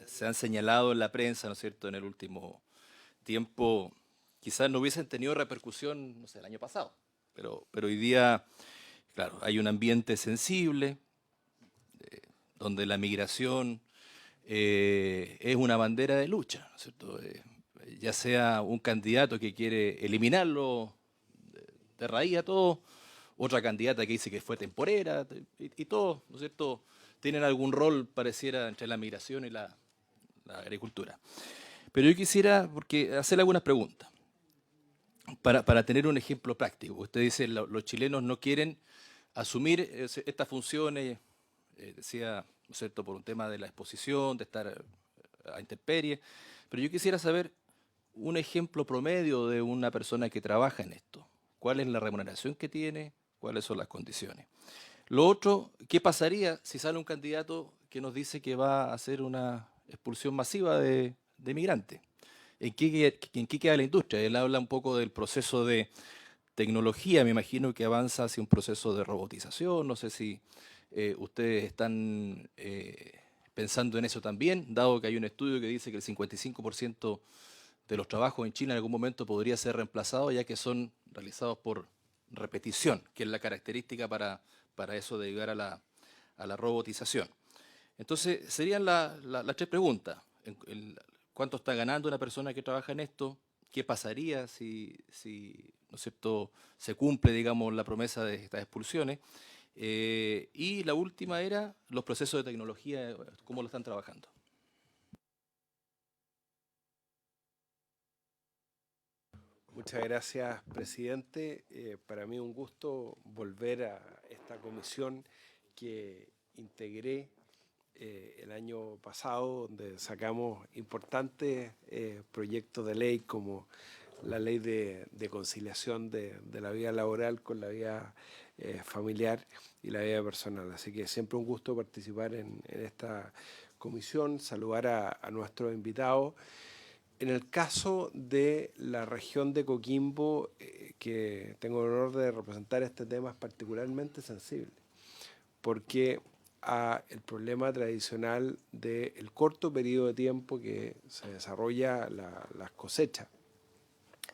S7: se han señalado en la prensa, ¿no es cierto?, en el último tiempo, quizás no hubiesen tenido repercusión, no sé, el año pasado. Pero hoy día, claro, hay un ambiente sensible, donde la migración es una bandera de lucha, ¿no es cierto? Ya sea un candidato que quiere eliminarlo de raíz a todo, otra candidata que dice que fue temporera, y todos, ¿no es cierto?, tienen algún rol, pareciera, entre la migración y la agricultura. Pero yo quisiera hacerle algunas preguntas, para tener un ejemplo práctico. Usted dice, los chilenos no quieren asumir estas funciones, decía, ¿no es cierto?, por un tema de la exposición, de estar a intemperie, pero yo quisiera saber un ejemplo promedio de una persona que trabaja en esto. ¿Cuál es la remuneración que tiene? ¿Cuáles son las condiciones? Lo otro, ¿qué pasaría si sale un candidato que nos dice que va a hacer una expulsión masiva de migrantes? ¿En qué queda la industria? Él habla un poco del proceso de tecnología, me imagino que avanza hacia un proceso de robotización, no sé si ustedes están pensando en eso también, dado que hay un estudio que dice que el 55% de los trabajos en China en algún momento podría ser reemplazado, ya que son realizados por repetición, que es la característica para eso de llegar a la robotización. Entonces, serían las tres preguntas. ¿Cuánto está ganando una persona que trabaja en esto? ¿Qué pasaría si ¿no es cierto?, se cumple, digamos, la promesa de estas expulsiones? Y la última era los procesos de tecnología, ¿cómo lo están trabajando?
S8: Muchas gracias, presidente. Para mí un gusto volver a esta comisión que integré el año pasado, donde sacamos importantes proyectos de ley como la ley de conciliación de la vida laboral con la vida familiar y la vida personal. Así que siempre un gusto participar en esta comisión, saludar a nuestros invitados. En el caso de la región de Coquimbo, que tengo el honor de representar, este tema es particularmente sensible, porque el problema tradicional del corto periodo de tiempo que se desarrolla las cosechas.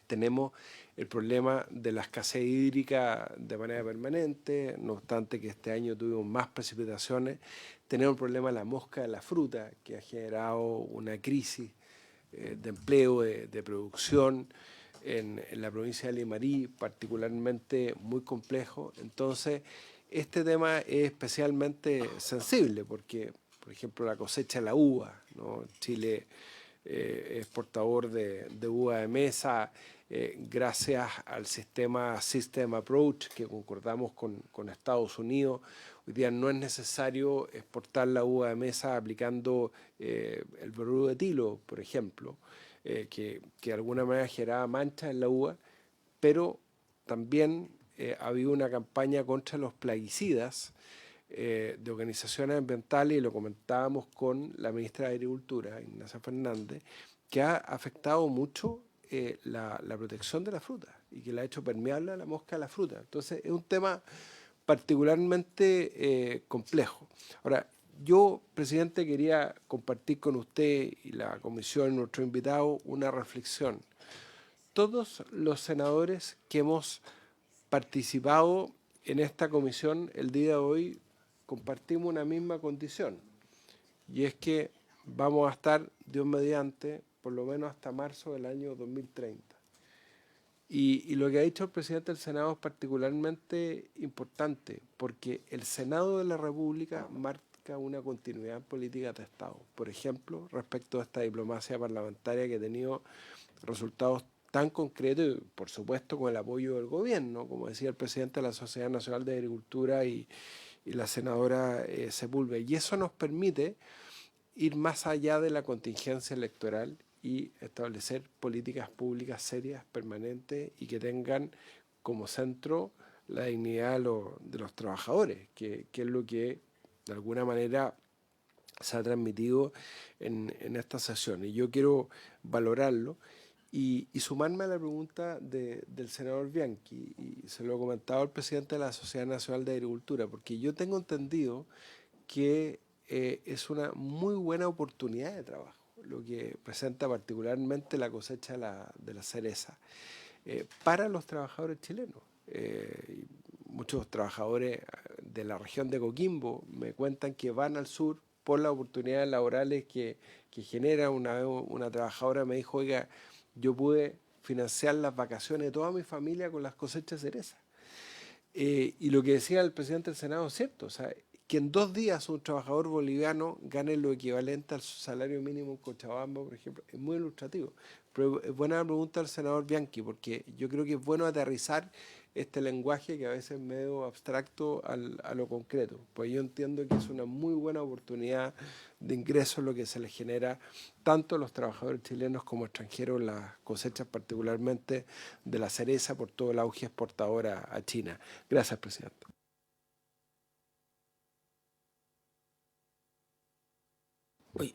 S8: Tenemos el problema de la escasez hídrica de manera permanente, no obstante que este año tuvimos más precipitaciones. Tenemos el problema de la mosca de la fruta, que ha generado una crisis de empleo, de producción en la provincia de Limarí, particularmente muy complejo. Entonces, este tema es especialmente sensible porque, por ejemplo, la cosecha de la uva, ¿no? Chile es portador de uva de mesa gracias al sistema System Approach que concordamos con Estados Unidos. Hoy día no es necesario exportar la uva de mesa aplicando el bromuro de etilo, por ejemplo, que de alguna manera generaba manchas en la uva, pero también ha habido una campaña contra los plaguicidas de organizaciones ambientales, y lo comentábamos con la ministra de Agricultura, Ignacia Fernández, que ha afectado mucho la protección de la fruta y que la ha hecho permeable a la mosca de la fruta. Entonces es un tema particularmente complejo. Ahora, yo, presidente, quería compartir con usted y la comisión, nuestro invitado, una reflexión. Todos los senadores que hemos participado en esta comisión el día de hoy compartimos una misma condición, y es que vamos a estar, Dios mediante, por lo menos hasta marzo del año 2030. Y lo que ha dicho el presidente del Senado es particularmente importante, porque el Senado de la República marca una continuidad en políticas de Estado. Por ejemplo, respecto a esta diplomacia parlamentaria que ha tenido resultados tan concretos y, por supuesto, con el apoyo del gobierno, como decía el presidente de la Sociedad Nacional de Agricultura y la senadora Sepúlveda. Y eso nos permite ir más allá de la contingencia electoral y establecer políticas públicas serias, permanentes y que tengan como centro la dignidad de los trabajadores, que es lo que de alguna manera se ha transmitido en esta sesión. Y yo quiero valorarlo y sumarme a la pregunta del senador Bianchi, y se lo he comentado al presidente de la Sociedad Nacional de Agricultura, porque yo tengo entendido que es una muy buena oportunidad de trabajo, lo que presenta particularmente la cosecha de la cereza, para los trabajadores chilenos. Muchos trabajadores de la región de Coquimbo me cuentan que van al sur por las oportunidades laborales que genera. Una trabajadora me dijo, oiga, yo pude financiar las vacaciones de toda mi familia con las cosechas de cereza. Y lo que decía el presidente del Senado es cierto, o sea, que en 2 días un trabajador boliviano gane lo equivalente al salario mínimo en Cochabamba, por ejemplo, es muy ilustrativo. Pero es buena la pregunta del senador Bianchi, porque yo creo que es bueno aterrizar este lenguaje que a veces es medio abstracto a lo concreto. Pues yo entiendo que es una muy buena oportunidad de ingreso lo que se les genera tanto a los trabajadores chilenos como extranjeros, las cosechas particularmente de la cereza por todo el auge exportadora a China. Gracias, presidente.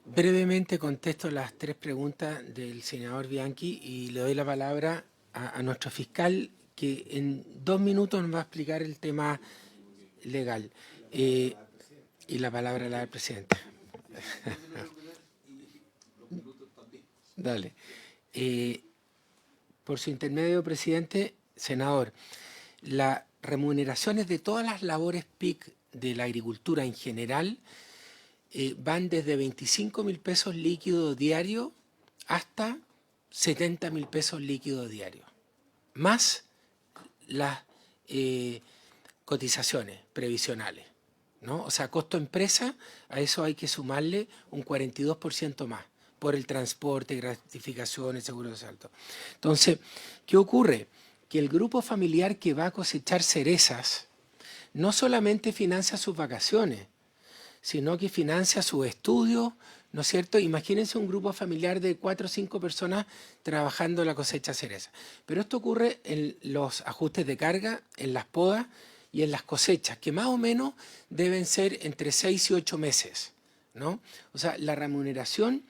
S4: Brevemente contesto las 3 preguntas del senador Bianchi y le doy la palabra a nuestro fiscal, que en 2 minutos nos va a explicar el tema legal. Y la palabra la da el presidente. Dale. Por su intermedio, presidente, senador, las remuneraciones de todas las labores PIC de la agricultura en general van desde 25.000 pesos líquidos diarios hasta 70.000 pesos líquidos diarios, más las cotizaciones previsionales, ¿no? O sea, costo empresa, a eso hay que sumarle un 42% más por el transporte, gratificaciones, seguro de salto. Entonces, ¿qué ocurre? Que el grupo familiar que va a cosechar cerezas no solamente financia sus vacaciones, sino que financia sus estudios, ¿no es cierto? Imagínense un grupo familiar de 4 o 5 personas trabajando en la cosecha de cereza. Pero esto ocurre en los ajustes de carga, en las podas y en las cosechas, que más o menos deben ser entre 6 y 8 meses, ¿no? O sea, la remuneración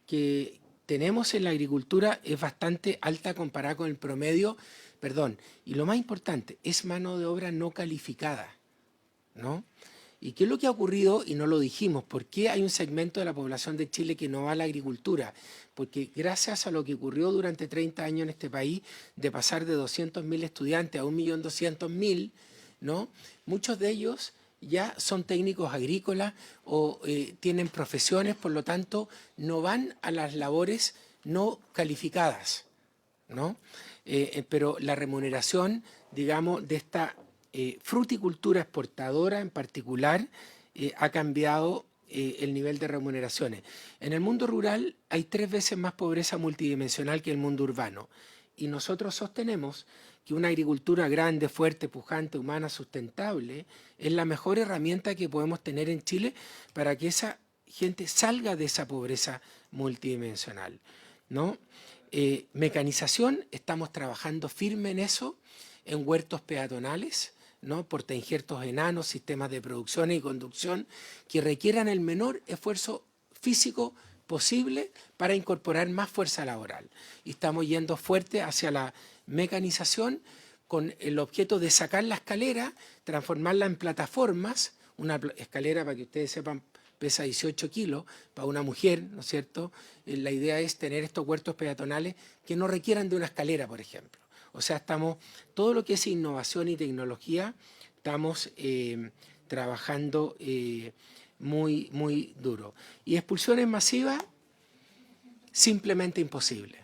S4: que tenemos en la agricultura es bastante alta comparada con el promedio, y lo más importante, es mano de obra no calificada, ¿no? ¿Y qué es lo que ha ocurrido? Y no lo dijimos. ¿Por qué hay un segmento de la población de Chile que no va a la agricultura? Porque gracias a lo que ocurrió durante 30 años en este país, de pasar de 200.000 estudiantes a 1.200.000, ¿no? Muchos de ellos ya son técnicos agrícolas o tienen profesiones, por lo tanto, no van a las labores no calificadas, ¿no? Pero la remuneración, digamos, de esta fruticultura exportadora en particular ha cambiado el nivel de remuneraciones. En el mundo rural hay 3 veces más pobreza multidimensional que el mundo urbano, y nosotros sostenemos que una agricultura grande, fuerte, pujante, humana, sustentable es la mejor herramienta que podemos tener en Chile para que esa gente salga de esa pobreza multidimensional, ¿no? Mecanización, estamos trabajando firme en eso, en huertos peatonales, ¿no? Portainjertos enanos, sistemas de producción y conducción que requieran el menor esfuerzo físico posible para incorporar más fuerza laboral. Y estamos yendo fuerte hacia la mecanización con el objeto de sacar la escalera, transformarla en plataformas. Una escalera, para que ustedes sepan, pesa 18 kilos para una mujer, ¿no es cierto? La idea es tener estos huertos peatonales que no requieran de una escalera, por ejemplo. O sea, todo lo que es innovación y tecnología, estamos trabajando muy, muy duro. Y expulsiones masivas, simplemente imposible.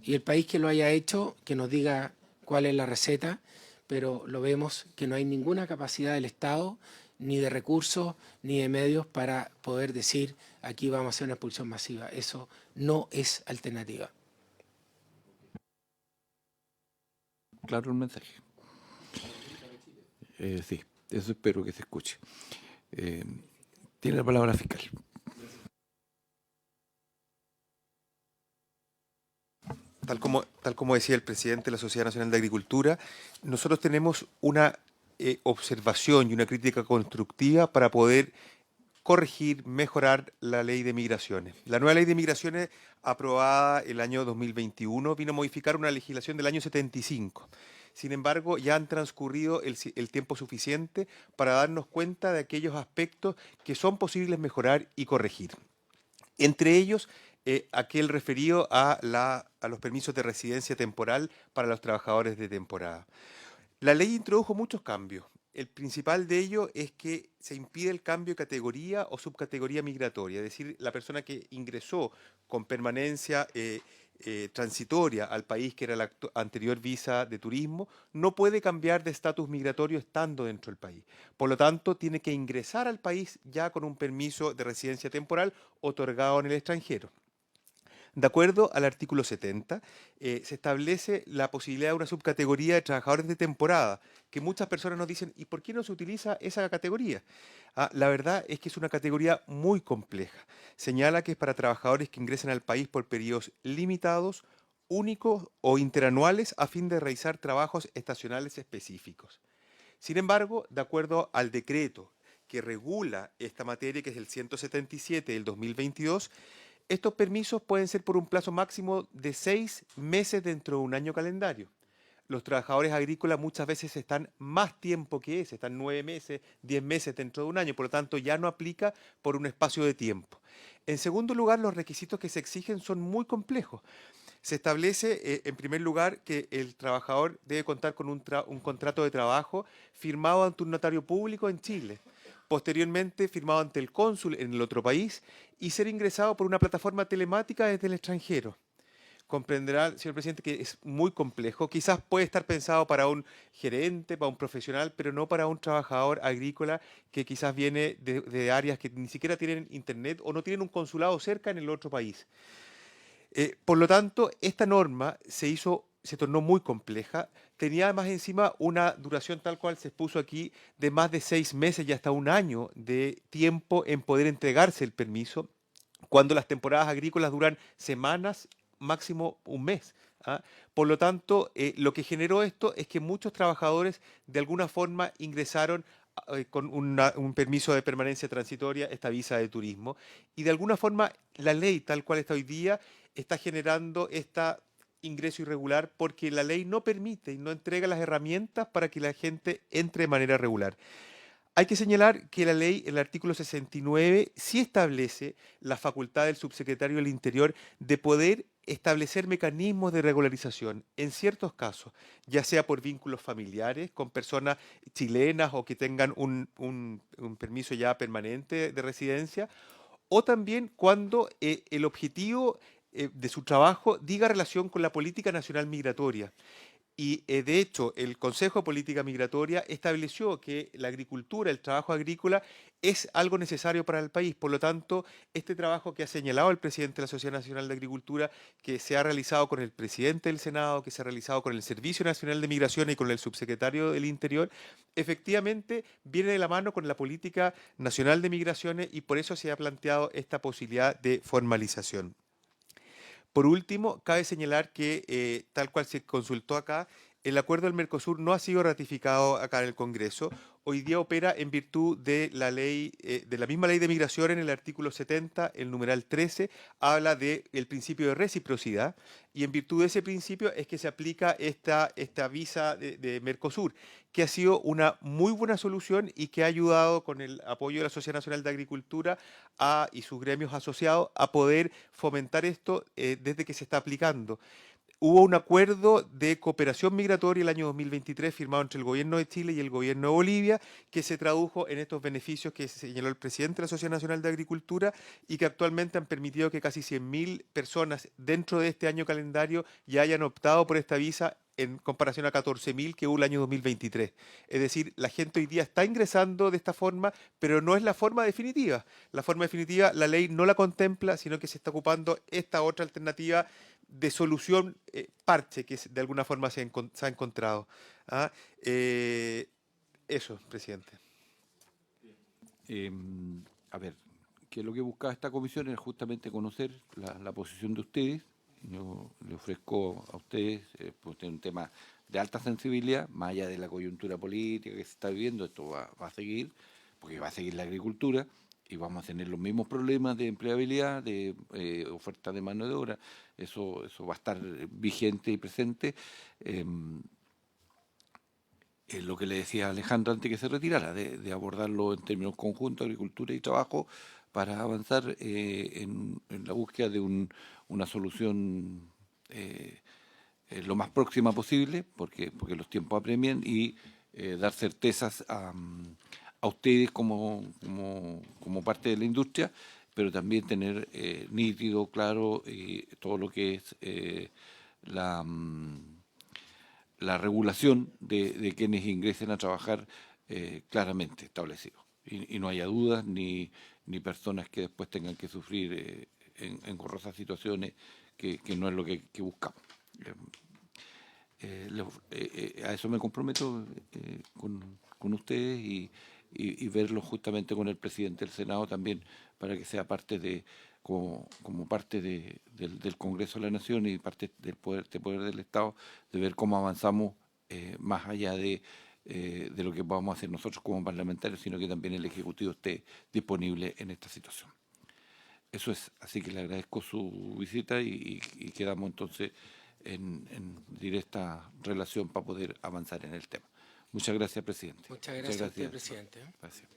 S4: Y el país que lo haya hecho, que nos diga cuál es la receta, pero lo vemos que no hay ninguna capacidad del Estado ni de recursos, ni de medios para poder decir aquí vamos a hacer una expulsión masiva. Eso no es alternativa.
S1: Claro el mensaje. Sí, eso espero que se escuche. Tiene la palabra fiscal.
S9: Tal como decía el presidente de la Sociedad Nacional de Agricultura, nosotros tenemos una observación y una crítica constructiva para poder corregir, mejorar la ley de migraciones. La nueva ley de migraciones, aprobada el año 2021, vino a modificar una legislación del año 75. Sin embargo, ya han transcurrido el tiempo suficiente para darnos cuenta de aquellos aspectos que son posibles mejorar y corregir. Entre ellos, aquel referido a los permisos de residencia temporal para los trabajadores de temporada. La ley introdujo muchos cambios. El principal de ellos es que se impide el cambio de categoría o subcategoría migratoria, es decir, la persona que ingresó con permanencia transitoria al país, que era la anterior visa de turismo, no puede cambiar de estatus migratorio estando dentro del país. Por lo tanto, tiene que ingresar al país ya con un permiso de residencia temporal otorgado en el extranjero. De acuerdo al artículo 70, se establece la posibilidad de una subcategoría de trabajadores de temporada, que muchas personas nos dicen, ¿y por qué no se utiliza esa categoría? La verdad es que es una categoría muy compleja. Señala que es para trabajadores que ingresan al país por periodos limitados, únicos o interanuales a fin de realizar trabajos estacionales específicos. Sin embargo, de acuerdo al decreto que regula esta materia, que es el 177 del 2022, estos permisos pueden ser por un plazo máximo de 6 meses dentro de un año calendario. Los trabajadores agrícolas muchas veces están más tiempo que ese, están 9 meses, 10 meses dentro de un año, por lo tanto ya no aplica por un espacio de tiempo. En segundo lugar, los requisitos que se exigen son muy complejos. Se establece, en primer lugar, que el trabajador debe contar con un contrato de trabajo firmado ante un notario público en Chile, posteriormente firmado ante el cónsul en el otro país y ser ingresado por una plataforma telemática desde el extranjero. Comprenderá, señor presidente, que es muy complejo. Quizás puede estar pensado para un gerente, para un profesional, pero no para un trabajador agrícola que quizás viene de áreas que ni siquiera tienen internet o no tienen un consulado cerca en el otro país. Por lo tanto, esta norma se tornó muy compleja. Tenía además encima una duración tal cual se expuso aquí de más de 6 meses y hasta un año de tiempo en poder entregarse el permiso, cuando las temporadas agrícolas duran semanas, máximo un mes. Por lo tanto, lo que generó esto es que muchos trabajadores de alguna forma ingresaron con un permiso de permanencia transitoria, esta visa de turismo, y de alguna forma la ley tal cual está hoy día está generando este ingreso irregular porque la ley no permite y no entrega las herramientas para que la gente entre de manera regular. Hay que señalar que la ley, el artículo 69, sí establece la facultad del subsecretario del Interior de poder establecer mecanismos de regularización en ciertos casos, ya sea por vínculos familiares con personas chilenas o que tengan un permiso ya permanente de residencia, o también cuando el objetivo de su trabajo diga relación con la política nacional migratoria. Y de hecho, el Consejo de Política Migratoria estableció que la agricultura, el trabajo agrícola, es algo necesario para el país. Por lo tanto, este trabajo que ha señalado el presidente de la Sociedad Nacional de Agricultura, que se ha realizado con el presidente del Senado, que se ha realizado con el Servicio Nacional de Migración y con el subsecretario del Interior, efectivamente viene de la mano con la política nacional de migraciones y por eso se ha planteado esta posibilidad de formalización. Por último, cabe señalar que, tal cual se consultó acá, el acuerdo del Mercosur no ha sido ratificado acá en el Congreso. Hoy día opera en virtud de la ley, de la misma ley de migración. En el artículo 70, el numeral 13, habla del principio de reciprocidad y en virtud de ese principio es que se aplica esta visa de Mercosur, que ha sido una muy buena solución y que ha ayudado con el apoyo de la Sociedad Nacional de Agricultura y sus gremios asociados a poder fomentar esto desde que se está aplicando. Hubo un acuerdo de cooperación migratoria el año 2023 firmado entre el gobierno de Chile y el gobierno de Bolivia, que se tradujo en estos beneficios que señaló el presidente de la Sociedad Nacional de Agricultura y que actualmente han permitido que casi 100.000 personas dentro de este año calendario ya hayan optado por esta visa en comparación a 14.000 que hubo el año 2023. Es decir, la gente hoy día está ingresando de esta forma, pero no es la forma definitiva. La forma definitiva, la ley no la contempla, sino que se está ocupando esta otra alternativa de solución parche que de alguna forma se ha encontrado. ¿Ah? Eso, presidente.
S1: A ver, que lo que buscaba esta comisión era justamente conocer la posición de ustedes. Yo le ofrezco a ustedes, pues un tema de alta sensibilidad, más allá de la coyuntura política que se está viviendo, esto va a seguir, porque va a seguir la agricultura y vamos a tener los mismos problemas de empleabilidad, de oferta de mano de obra, eso va a estar vigente y presente. Lo que le decía Alejandra antes que se retirara, de abordarlo en términos conjuntos, agricultura y trabajo, para avanzar en la búsqueda de una solución lo más próxima posible, porque los tiempos apremian, y dar certezas a ustedes como parte de la industria, pero también tener nítido, claro, todo lo que es la regulación de quienes ingresen a trabajar claramente establecido. Y no haya dudas ni personas que después tengan que sufrir engorrosas situaciones que no es lo que buscamos. A eso me comprometo con ustedes y verlo justamente con el presidente del Senado también, para que sea parte como parte del Congreso de la Nación y parte del poder del Estado, de ver cómo avanzamos más allá de lo que vamos a hacer nosotros como parlamentarios, sino que también el Ejecutivo esté disponible en esta situación. Eso es, así que le agradezco su visita y quedamos entonces en directa relación para poder avanzar en el tema. Muchas gracias, presidente.
S4: Muchas gracias a usted, presidente.
S1: Gracias.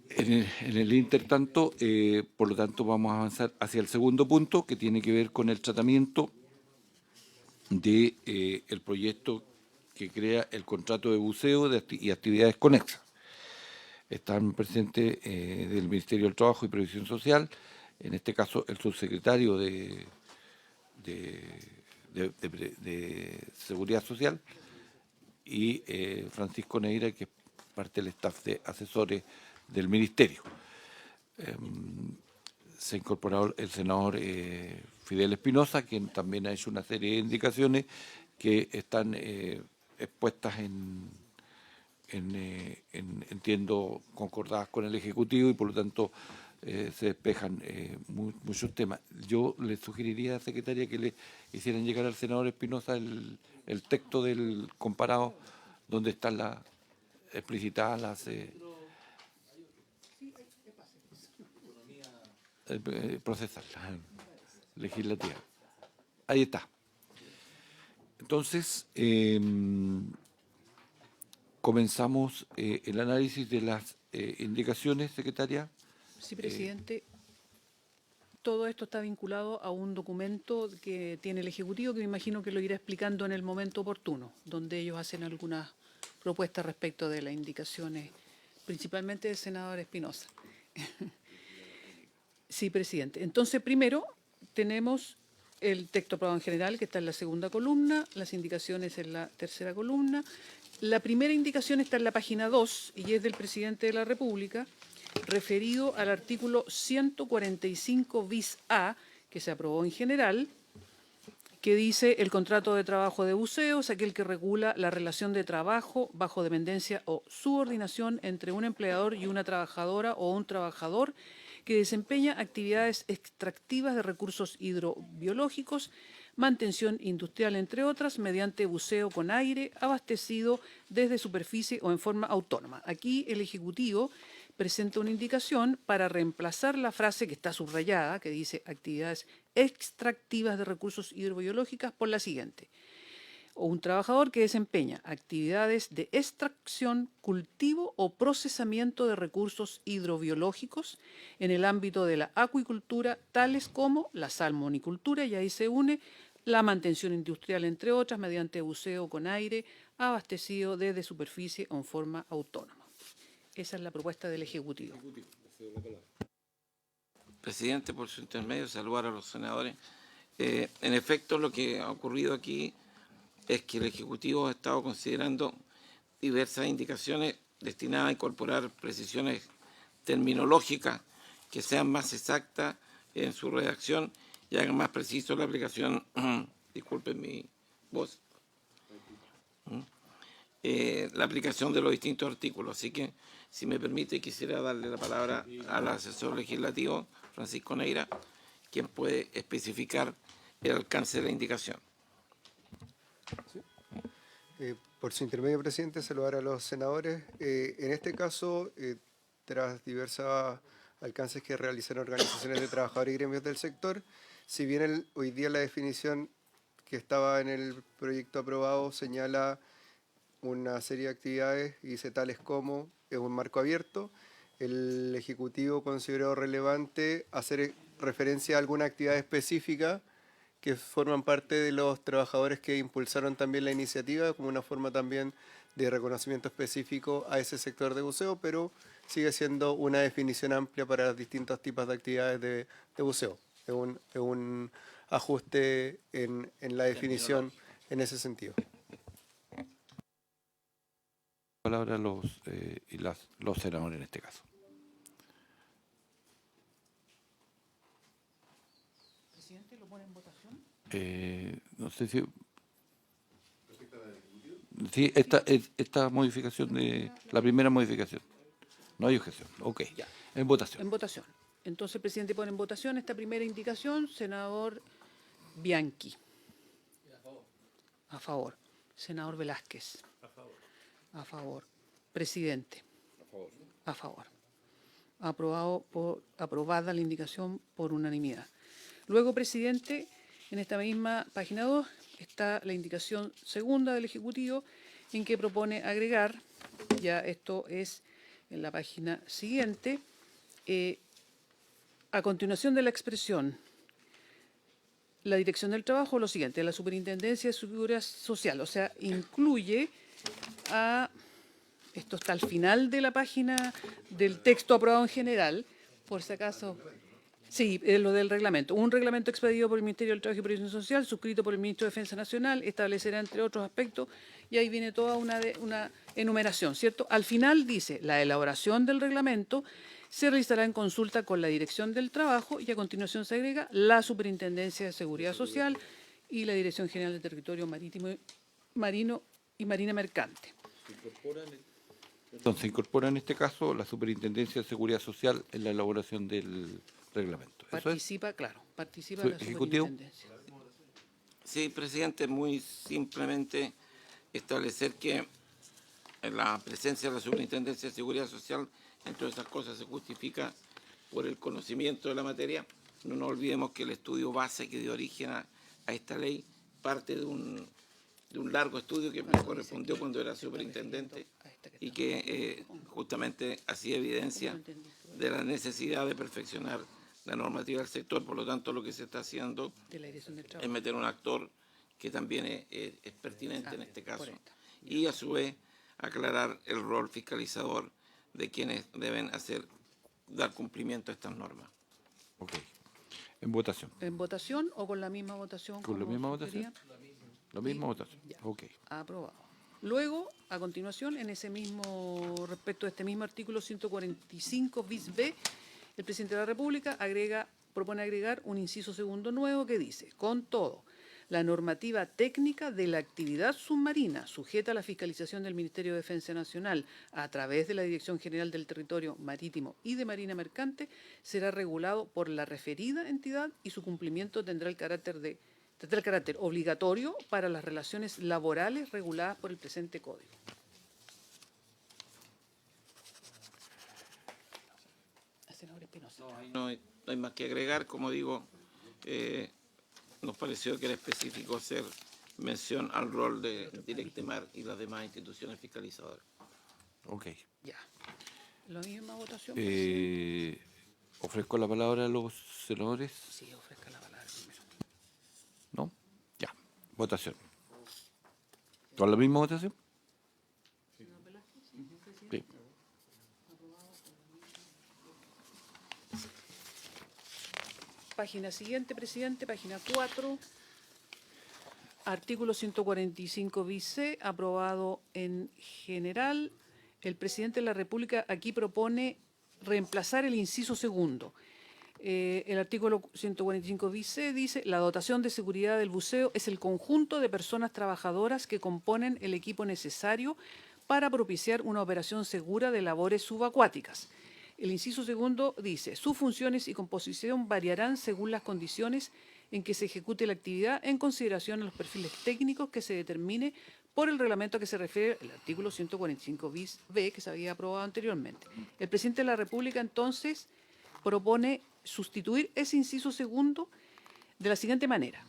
S1: En el intertanto, por lo tanto, vamos a avanzar hacia el segundo punto, que tiene que ver con el tratamiento de el proyecto que crea el contrato de buceo y actividades conexas. Están presentes del Ministerio del Trabajo y Previsión Social, en este caso el subsecretario de Seguridad Social, y Francisco Neira, que es parte del staff de asesores del Ministerio. Se ha incorporado el senador Fidel Espinosa, quien también ha hecho una serie de indicaciones que están expuestas entiendo, concordadas con el Ejecutivo, y por lo tanto se despejan muchos temas. Yo le sugeriría, secretaria, que le hicieran llegar al senador Espinosa el texto del comparado, donde están explicitadas las procesal, legislativa. Ahí está. Entonces, comenzamos el análisis de las indicaciones, secretaria.
S2: Sí, presidente. Todo esto está vinculado a un documento que tiene el Ejecutivo, que me imagino que lo irá explicando en el momento oportuno, donde ellos hacen algunas propuestas respecto de las indicaciones, principalmente del senador Espinosa. Sí, presidente. Entonces, primero tenemos el texto aprobado en general, que está en la segunda columna, las indicaciones en la tercera columna. La primera indicación está en la página 2 y es del presidente de la República, referido al artículo 145 bis A, que se aprobó en general, que dice: el contrato de trabajo de buceo es aquel que regula la relación de trabajo bajo dependencia o subordinación entre un empleador y una trabajadora o un trabajador que desempeña actividades extractivas de recursos hidrobiológicos, mantención industrial, entre otras, mediante buceo con aire abastecido desde superficie o en forma autónoma. Aquí el Ejecutivo presenta una indicación para reemplazar la frase que está subrayada, que dice actividades extractivas de recursos hidrobiológicas, por la siguiente: o un trabajador que desempeña actividades de extracción, cultivo o procesamiento de recursos hidrobiológicos en el ámbito de la acuicultura, tales como la salmonicultura, y ahí se une la mantención industrial, entre otras, mediante buceo con aire abastecido desde superficie o en forma autónoma. Esa es la propuesta del Ejecutivo.
S10: Presidente, por su intermedio, saludar a los senadores. En efecto, lo que ha ocurrido aquí es que el Ejecutivo ha estado considerando diversas indicaciones destinadas a incorporar precisiones terminológicas que sean más exactas en su redacción y hagan más preciso la aplicación, disculpen mi voz, la aplicación de los distintos artículos. Así que, si me permite, quisiera darle la palabra al asesor legislativo, Francisco Neira, quien puede especificar el alcance de la indicación.
S11: Por su intermedio, presidente, saludar a los senadores. En este caso, tras diversos alcances que realizaron organizaciones de trabajadores y gremios del sector, si bien hoy día la definición que estaba en el proyecto aprobado señala una serie de actividades y dice tales como es un marco abierto, el Ejecutivo consideró relevante hacer referencia a alguna actividad específica que forman parte de los trabajadores que impulsaron también la iniciativa, como una forma también de reconocimiento específico a ese sector de buceo, pero sigue siendo una definición amplia para distintos tipos de actividades de buceo. Es un ajuste en la definición en ese sentido.
S1: Palabra los senadores en este caso.
S2: Presidente, ¿lo pone en votación?
S1: No sé si... Sí, esta modificación de... La primera modificación. No hay objeción. Ok.
S2: Ya.
S1: En votación.
S2: En votación. Entonces, el presidente pone en votación esta primera indicación. Senador Bianchi. A favor. Senador Velázquez. A favor. A favor. Presidente. A favor. A favor. Aprobada la indicación por unanimidad. Luego, presidente, en esta misma página 2 está la indicación segunda del Ejecutivo en que propone agregar, ya esto es en la página siguiente, a continuación de la expresión la Dirección del Trabajo, lo siguiente, la Superintendencia de Seguridad Social, o sea, incluye a, esto está al final de la página del texto aprobado en general, por si acaso, sí, lo del reglamento. Un reglamento expedido por el Ministerio del Trabajo y Previsión Social, suscrito por el Ministro de Defensa Nacional, establecerá, entre otros aspectos, y ahí viene toda una enumeración, ¿cierto? Al final dice, la elaboración del reglamento se realizará en consulta con la Dirección del Trabajo y a continuación se agrega la Superintendencia de Seguridad Social y la Dirección General del Territorio Marino y Marina Mercante.
S1: Entonces, se incorpora en este caso la Superintendencia de Seguridad Social en la elaboración del reglamento. ¿Eso
S2: Participa, claro, participa
S1: ¿Su
S2: la
S1: ejecutivo?
S2: Superintendencia.
S10: Sí, presidente, muy simplemente establecer que la presencia de la Superintendencia de Seguridad Social, entre otras cosas, se justifica por el conocimiento de la materia. No nos olvidemos que el estudio base que dio origen a esta ley parte de un largo estudio que me correspondió cuando era superintendente y que justamente hacía evidencia de la necesidad de perfeccionar la normativa del sector. Por lo tanto, lo que se está haciendo es meter un actor que también es pertinente en este caso y a su vez aclarar el rol fiscalizador de quienes deben dar cumplimiento a estas normas.
S1: Ok. En votación.
S2: ¿En votación o con la misma votación?
S1: ¿Con la
S2: como
S1: misma
S2: sugería?
S1: votación? La misma votación.
S2: Ya.
S1: Ok.
S2: Aprobado. Luego, a continuación, en ese mismo, respecto a este mismo artículo 145 bis B, el presidente de la República propone agregar un inciso segundo nuevo que dice, con todo, la normativa técnica de la actividad submarina sujeta a la fiscalización del Ministerio de Defensa Nacional a través de la Dirección General del Territorio Marítimo y de Marina Mercante será regulado por la referida entidad y su cumplimiento tendrá el carácter obligatorio para las relaciones laborales reguladas por el presente Código. Senador Espinosa.
S10: No hay más que agregar, como digo, nos pareció que era específico hacer mención al rol de Directemar y las demás instituciones fiscalizadoras.
S1: Ok.
S2: Ya. ¿La misma votación?
S1: Ofrezco la palabra a los senadores.
S2: Sí, ofrezca la palabra primero.
S1: ¿No? Ya. Votación. ¿Con la misma votación? Sí.
S2: Página siguiente, presidente, página 4. Artículo 145 bis C, aprobado en general. El presidente de la República aquí propone reemplazar el inciso segundo. El artículo 145 bis C dice: la dotación de seguridad del buceo es el conjunto de personas trabajadoras que componen el equipo necesario para propiciar una operación segura de labores subacuáticas. El inciso segundo dice: sus funciones y composición variarán según las condiciones en que se ejecute la actividad, en consideración a los perfiles técnicos que se determine por el reglamento a que se refiere el artículo 145 bis B, que se había aprobado anteriormente. El presidente de la República, entonces, propone sustituir ese inciso segundo de la siguiente manera.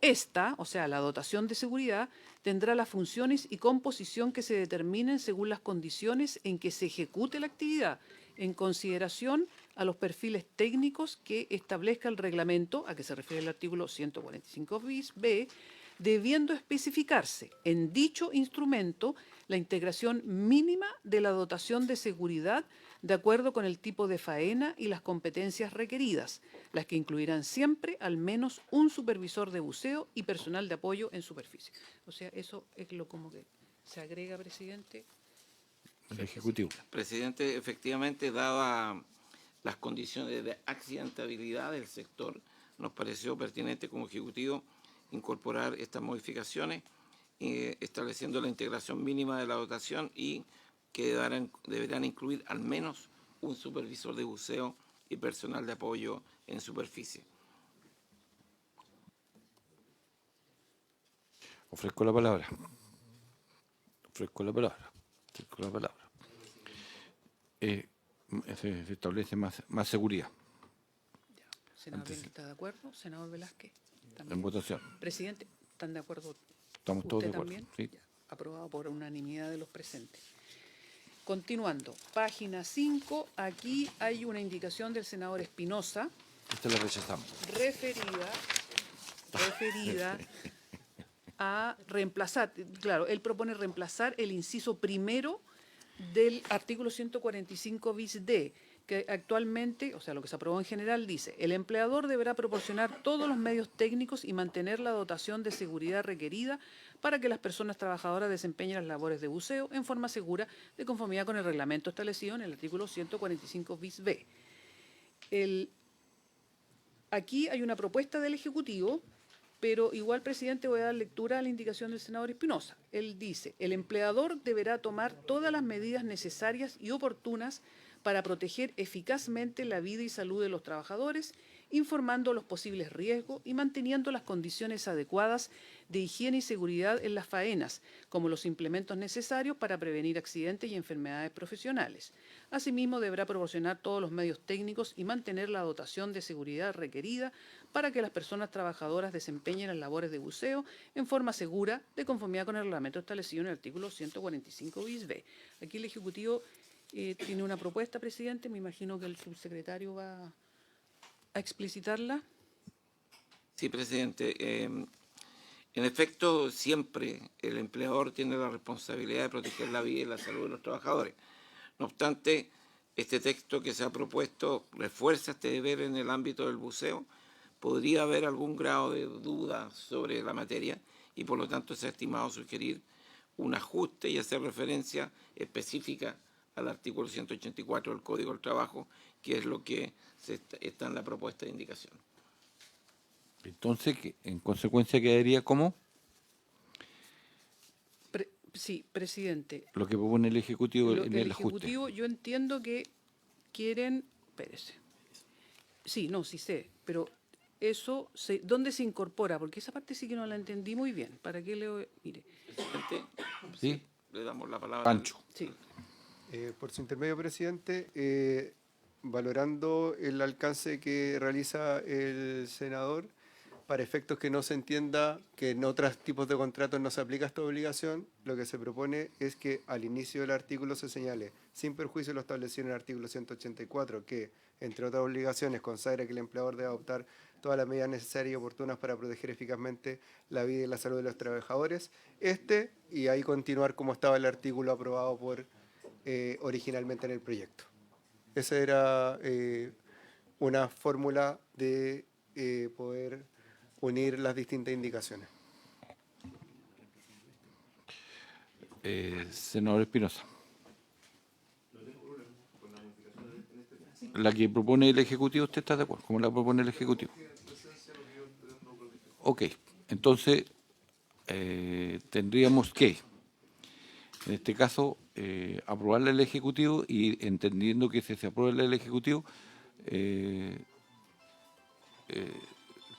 S2: Esta, o sea, la dotación de seguridad, tendrá las funciones y composición que se determinen según las condiciones en que se ejecute la actividad, en consideración a los perfiles técnicos que establezca el reglamento a que se refiere el artículo 145 bis B, debiendo especificarse en dicho instrumento la integración mínima de la dotación de seguridad de acuerdo con el tipo de faena y las competencias requeridas, las que incluirán siempre al menos un supervisor de buceo y personal de apoyo en superficie. O sea, eso es lo como que se agrega, presidente.
S1: El Ejecutivo.
S10: Presidente, efectivamente, dadas las condiciones de accidentabilidad del sector, nos pareció pertinente como Ejecutivo incorporar estas modificaciones, estableciendo la integración mínima de la dotación y que deberán incluir al menos un supervisor de buceo y personal de apoyo en superficie.
S1: Ofrezco la palabra. Ofrezco la palabra. Ofrezco la palabra. Se establece más seguridad.
S2: Senador Bianchi, ¿está de acuerdo? Senador Velázquez, también.
S1: En votación.
S2: Presidente, ¿están de acuerdo?
S1: Estamos todos de
S2: ¿Usted
S1: acuerdo.
S2: también?
S1: Sí.
S2: Ya, aprobado por unanimidad de los presentes. Continuando, página 5, aquí hay una indicación del senador Espinosa
S1: Esta la rechazamos.
S2: referida a reemplazar, claro, él propone reemplazar el inciso primero del artículo 145 bis D, que actualmente, o sea, lo que se aprobó en general, dice: el empleador deberá proporcionar todos los medios técnicos y mantener la dotación de seguridad requerida para que las personas trabajadoras desempeñen las labores de buceo en forma segura, de conformidad con el reglamento establecido en el artículo 145 bis B. Aquí hay una propuesta del Ejecutivo, pero igual, presidente, voy a dar lectura a la indicación del senador Espinosa. Él dice: el empleador deberá tomar todas las medidas necesarias y oportunas para proteger eficazmente la vida y salud de los trabajadores, informando los posibles riesgos y manteniendo las condiciones adecuadas de higiene y seguridad en las faenas, como los implementos necesarios para prevenir accidentes y enfermedades profesionales. Asimismo, deberá proporcionar todos los medios técnicos y mantener la dotación de seguridad requerida para que las personas trabajadoras desempeñen las labores de buceo en forma segura, de conformidad con el reglamento establecido en el artículo 145 bis B. Aquí el Ejecutivo tiene una propuesta, presidente. Me imagino que el subsecretario va a explicitarla.
S10: Sí, presidente. En efecto, siempre el empleador tiene la responsabilidad de proteger la vida y la salud de los trabajadores. No obstante, este texto que se ha propuesto refuerza este deber en el ámbito del buceo. Podría haber algún grado de duda sobre la materia y por lo tanto se ha estimado sugerir un ajuste y hacer referencia específica al artículo 184 del Código del Trabajo, que es lo que está en la propuesta de indicación.
S1: Entonces, en consecuencia, quedaría como
S2: Sí, presidente.
S1: lo que propone el Ejecutivo en el ajuste.
S2: Ejecutivo, yo entiendo que quieren... Espérese. Sí, no, sí sé, pero eso, ¿dónde se incorpora? Porque esa parte sí que no la entendí muy bien. ¿Para qué le...? Mire.
S10: Presidente,
S1: ¿Sí?
S10: le damos la palabra.
S1: Pancho.
S2: Sí.
S11: Por su intermedio, presidente, valorando el alcance que realiza el senador, para efectos que no se entienda que en otros tipos de contratos no se aplica esta obligación, lo que se propone es que al inicio del artículo se señale, sin perjuicio de lo establecido en el artículo 184, que, entre otras obligaciones, consagra que el empleador debe adoptar todas las medidas necesarias y oportunas para proteger eficazmente la vida y la salud de los trabajadores. Y ahí continuar como estaba el artículo aprobado por originalmente en el proyecto. Esa era una fórmula de poder unir las distintas indicaciones.
S1: Senador Espinosa. La que propone el Ejecutivo, ¿usted está de acuerdo? ¿Cómo la propone el Ejecutivo? Ok, entonces tendríamos que, en este caso, aprobarle el Ejecutivo y entendiendo que si se aprueba el Ejecutivo,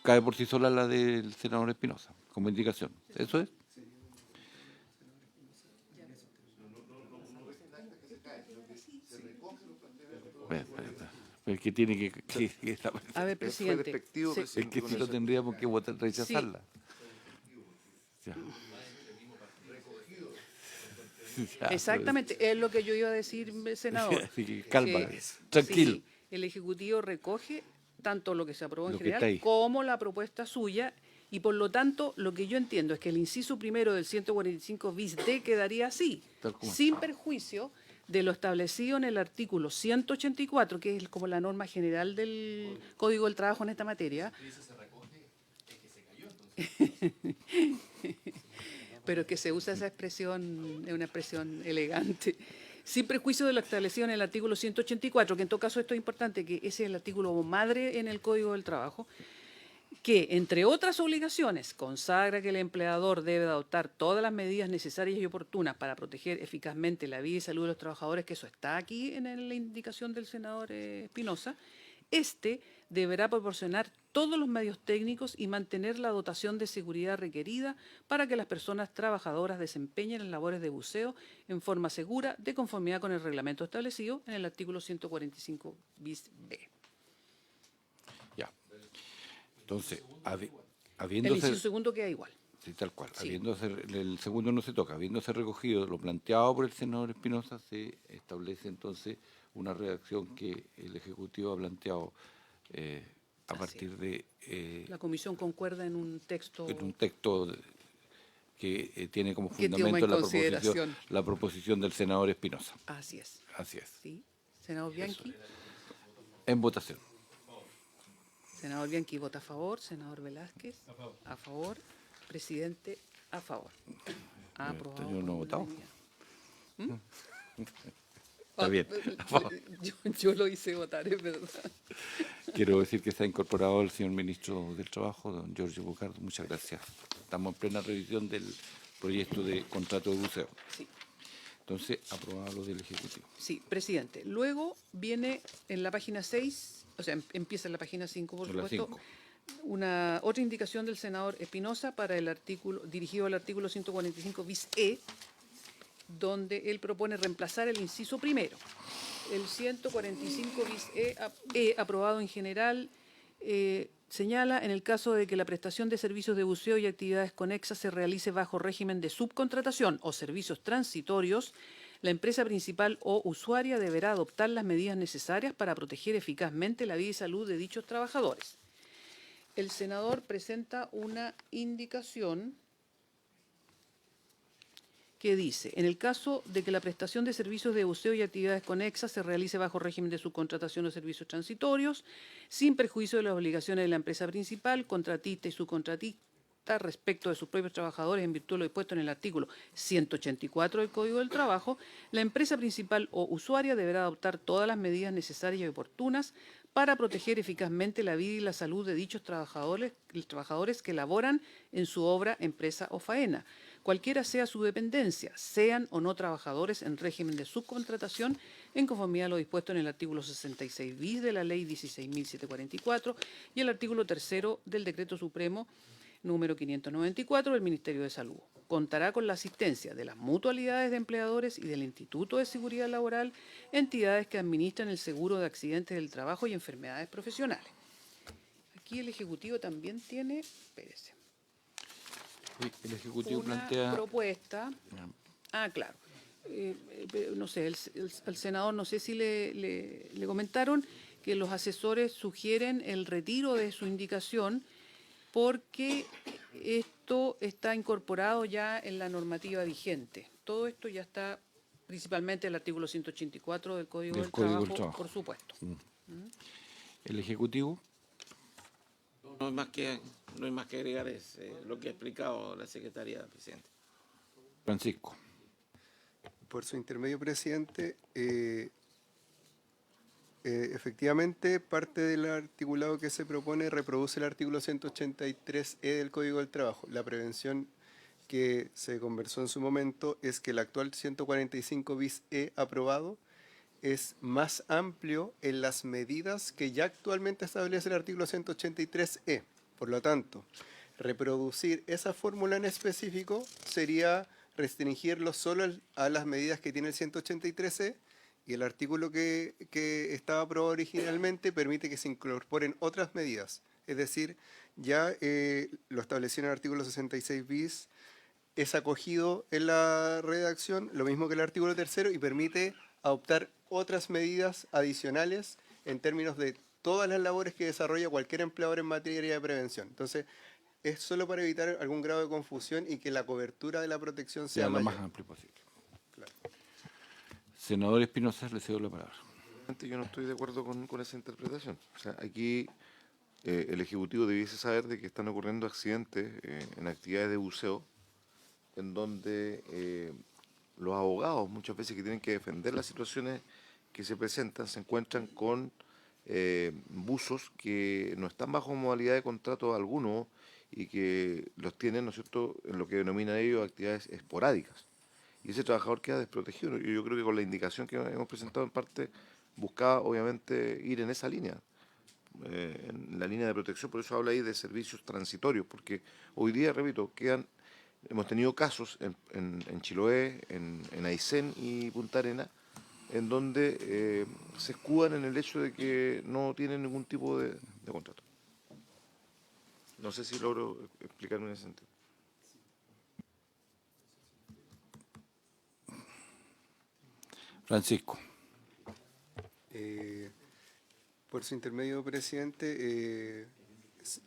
S1: cae por sí sola la del senador Espinosa, como indicación. ¿Eso es? Es que tiene que
S2: A ver, presidente.
S1: es que si no tendríamos que votar, rechazarla. Ya. Ya,
S2: Exactamente, es lo que yo iba a decir, senador.
S1: Así que calma,
S2: Que,
S1: tranquilo.
S2: sí, el Ejecutivo recoge tanto lo que se aprobó en
S1: Lo que está
S2: general
S1: ahí.
S2: como la propuesta suya, y por lo tanto lo que yo entiendo es que el inciso primero del 145 bis D quedaría así,
S1: Tal como
S2: sin perjuicio de lo establecido en el artículo 184, que es como la norma general del Código del Trabajo en esta materia. Pero es que se usa esa expresión, es una expresión elegante. Sin perjuicio de lo establecido en el artículo 184, que en todo caso esto es importante, que ese es el artículo madre en el Código del Trabajo, que, entre otras obligaciones, consagra que el empleador debe adoptar todas las medidas necesarias y oportunas para proteger eficazmente la vida y salud de los trabajadores, que eso está aquí en la indicación del senador Espinosa. Este deberá proporcionar todos los medios técnicos y mantener la dotación de seguridad requerida para que las personas trabajadoras desempeñen las labores de buceo en forma segura, de conformidad con el reglamento establecido en el artículo 145 bis B.
S1: Ya. Entonces,
S2: El
S1: habiéndose...
S2: inciso segundo queda igual.
S1: Sí, tal cual.
S2: Sí.
S1: El segundo no se toca. Habiéndose recogido lo planteado por el senador Espinosa, se establece entonces una redacción que el Ejecutivo ha planteado a partir de...
S2: La comisión concuerda en un texto.
S1: en un texto que tiene como
S2: Que toma
S1: fundamento
S2: en consideración.
S1: la proposición del senador Espinosa.
S2: Así es.
S1: Así es.
S2: Sí. Senador Bianchi.
S1: En votación.
S2: Senador Bianchi vota a favor. Senador Velázquez. A favor. Presidente, a favor. Ha aprobado.
S1: ¿Yo no he
S2: por
S1: votado?
S2: unanimidad.
S1: Está bien. A favor.
S2: Yo lo hice votar, es verdad.
S1: Quiero decir que se ha incorporado el señor ministro del Trabajo, don Giorgio Bucardo. Muchas gracias. Estamos en plena revisión del proyecto de contrato de buceo.
S2: Sí.
S1: Entonces, aprobado lo del Ejecutivo.
S2: Sí, presidente. Luego viene en la página 6, o sea, empieza en la página 5, por
S1: En la
S2: supuesto,
S1: 5.
S2: otra indicación del senador Espinosa para el artículo, dirigido al artículo 145 bis E, donde él propone reemplazar el inciso primero. El 145 bis E, aprobado en general, señala, en el caso de que la prestación de servicios de buceo y actividades conexas se realice bajo régimen de subcontratación o servicios transitorios, la empresa principal o usuaria deberá adoptar las medidas necesarias para proteger eficazmente la vida y salud de dichos trabajadores. El senador presenta una indicación que dice, en el caso de que la prestación de servicios de buceo y actividades conexas se realice bajo régimen de subcontratación o servicios transitorios, sin perjuicio de las obligaciones de la empresa principal, contratista y subcontratista respecto de sus propios trabajadores en virtud de lo dispuesto en el artículo 184 del Código del Trabajo, la empresa principal o usuaria deberá adoptar todas las medidas necesarias y oportunas para proteger eficazmente la vida y la salud de dichos trabajadores que laboran en su obra, empresa o faena, cualquiera sea su dependencia, sean o no trabajadores en régimen de subcontratación, en conformidad a lo dispuesto en el artículo 66 bis de la Ley 16.744 y el artículo 3º del Decreto Supremo número 594 del Ministerio de Salud. Contará con la asistencia de las mutualidades de empleadores y del Instituto de Seguridad Laboral, entidades que administran el seguro de accidentes del trabajo y enfermedades profesionales. Aquí el Ejecutivo también tiene, espérese,
S1: El Ejecutivo
S2: una
S1: plantea...
S2: propuesta. Claro. No sé, al senador no sé si le comentaron que los asesores sugieren el retiro de su indicación porque esto está incorporado ya en la normativa vigente. Todo esto ya está, principalmente el artículo 184 del Código del Trabajo, por supuesto.
S1: ¿El Ejecutivo?
S10: No hay más que agregar, es lo que ha explicado la secretaria, presidente.
S1: Francisco.
S11: Por su intermedio, presidente, efectivamente, parte del articulado que se propone reproduce el artículo 183E del Código del Trabajo. La prevención que se conversó en su momento es que el actual 145 bis E aprobado es más amplio en las medidas que ya actualmente establece el artículo 183E. Por lo tanto, reproducir esa fórmula en específico sería restringirlo solo a las medidas que tiene el 183E, y el artículo que estaba aprobado originalmente permite que se incorporen otras medidas. Es decir, ya lo establecido en el artículo 66 bis, es acogido en la redacción, lo mismo que el artículo 3º, y permite adoptar otras medidas adicionales en términos de todas las labores que desarrolla cualquier empleador en materia de prevención. Entonces, es solo para evitar algún grado de confusión y que la cobertura de la protección sea
S1: lo
S11: mayor.
S1: más amplio posible.
S11: Claro.
S1: Senador Espinosa, le cedo la palabra.
S12: Yo no estoy de acuerdo con esa interpretación. O sea, aquí el Ejecutivo debiese saber de que están ocurriendo accidentes en actividades de buceo, en donde los abogados, muchas veces que tienen que defender las situaciones que se presentan, se encuentran con buzos que no están bajo modalidad de contrato alguno y que los tienen, ¿no es cierto?, en lo que denominan ellos actividades esporádicas. Y ese trabajador queda desprotegido. Y yo creo que con la indicación que hemos presentado en parte, buscaba obviamente ir en esa línea, en la línea de protección. Por eso habla ahí de servicios transitorios, porque hoy día, repito, hemos tenido casos en Chiloé, en Aysén y Punta Arenas, en donde se escudan en el hecho de que no tienen ningún tipo de contrato. No sé si logro explicarme en ese sentido.
S1: Francisco.
S11: Por su intermedio, presidente,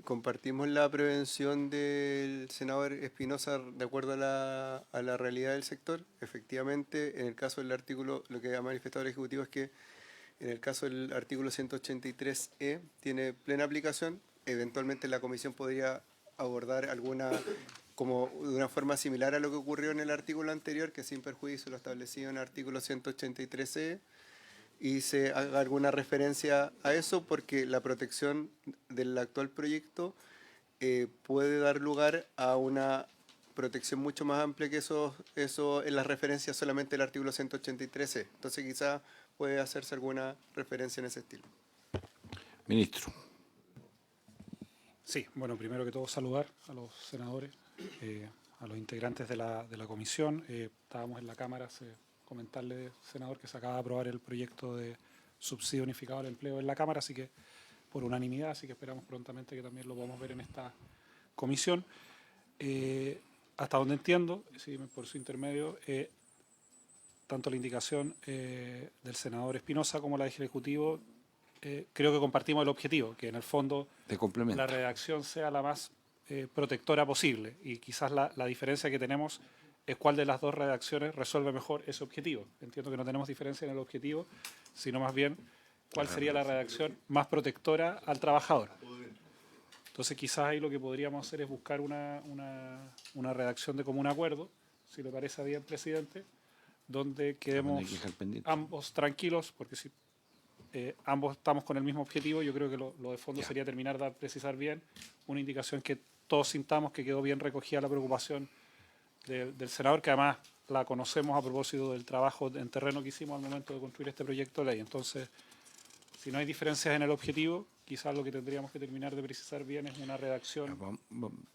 S11: compartimos la prevención del senador Espinosa de acuerdo a la realidad del sector. Efectivamente, en el caso del artículo, lo que ha manifestado el Ejecutivo es que en el caso del artículo 183E tiene plena aplicación. Eventualmente la Comisión podría abordar alguna, como de una forma similar a lo que ocurrió en el artículo anterior, que sin perjuicio lo establecido en el artículo 183E, y se haga alguna referencia a eso, porque la protección del actual proyecto puede dar lugar a una protección mucho más amplia que eso en las referencias solamente del artículo 183E. Entonces quizá puede hacerse alguna referencia en ese estilo.
S1: Ministro.
S13: Sí, bueno, primero que todo saludar a los senadores, a los integrantes de la comisión. Estábamos en la Cámara, comentarle, senador, que se acaba de aprobar el proyecto de subsidio unificado al empleo en la Cámara, así que por unanimidad, así que esperamos prontamente que también lo podamos ver en esta comisión. Hasta donde entiendo, sí, por su intermedio, tanto la indicación del senador Espinosa como la del Ejecutivo, creo que compartimos el objetivo, que en el fondo la redacción sea la más protectora posible, y quizás la diferencia que tenemos es cuál de las dos redacciones resuelve mejor ese objetivo. Entiendo que no tenemos diferencia en el objetivo, sino más bien cuál sería la redacción más protectora al trabajador. Entonces quizás ahí lo que podríamos hacer es buscar una redacción de común acuerdo, si le parece bien, presidente, donde quedemos ambos tranquilos, porque si ambos estamos con el mismo objetivo, yo creo que lo de fondo sería terminar de precisar bien una indicación que todos sintamos que quedó bien recogida la preocupación del senador, que además la conocemos a propósito del trabajo en terreno que hicimos al momento de construir este proyecto de ley. Entonces, si no hay diferencias en el objetivo, quizás lo que tendríamos que terminar de precisar bien es una redacción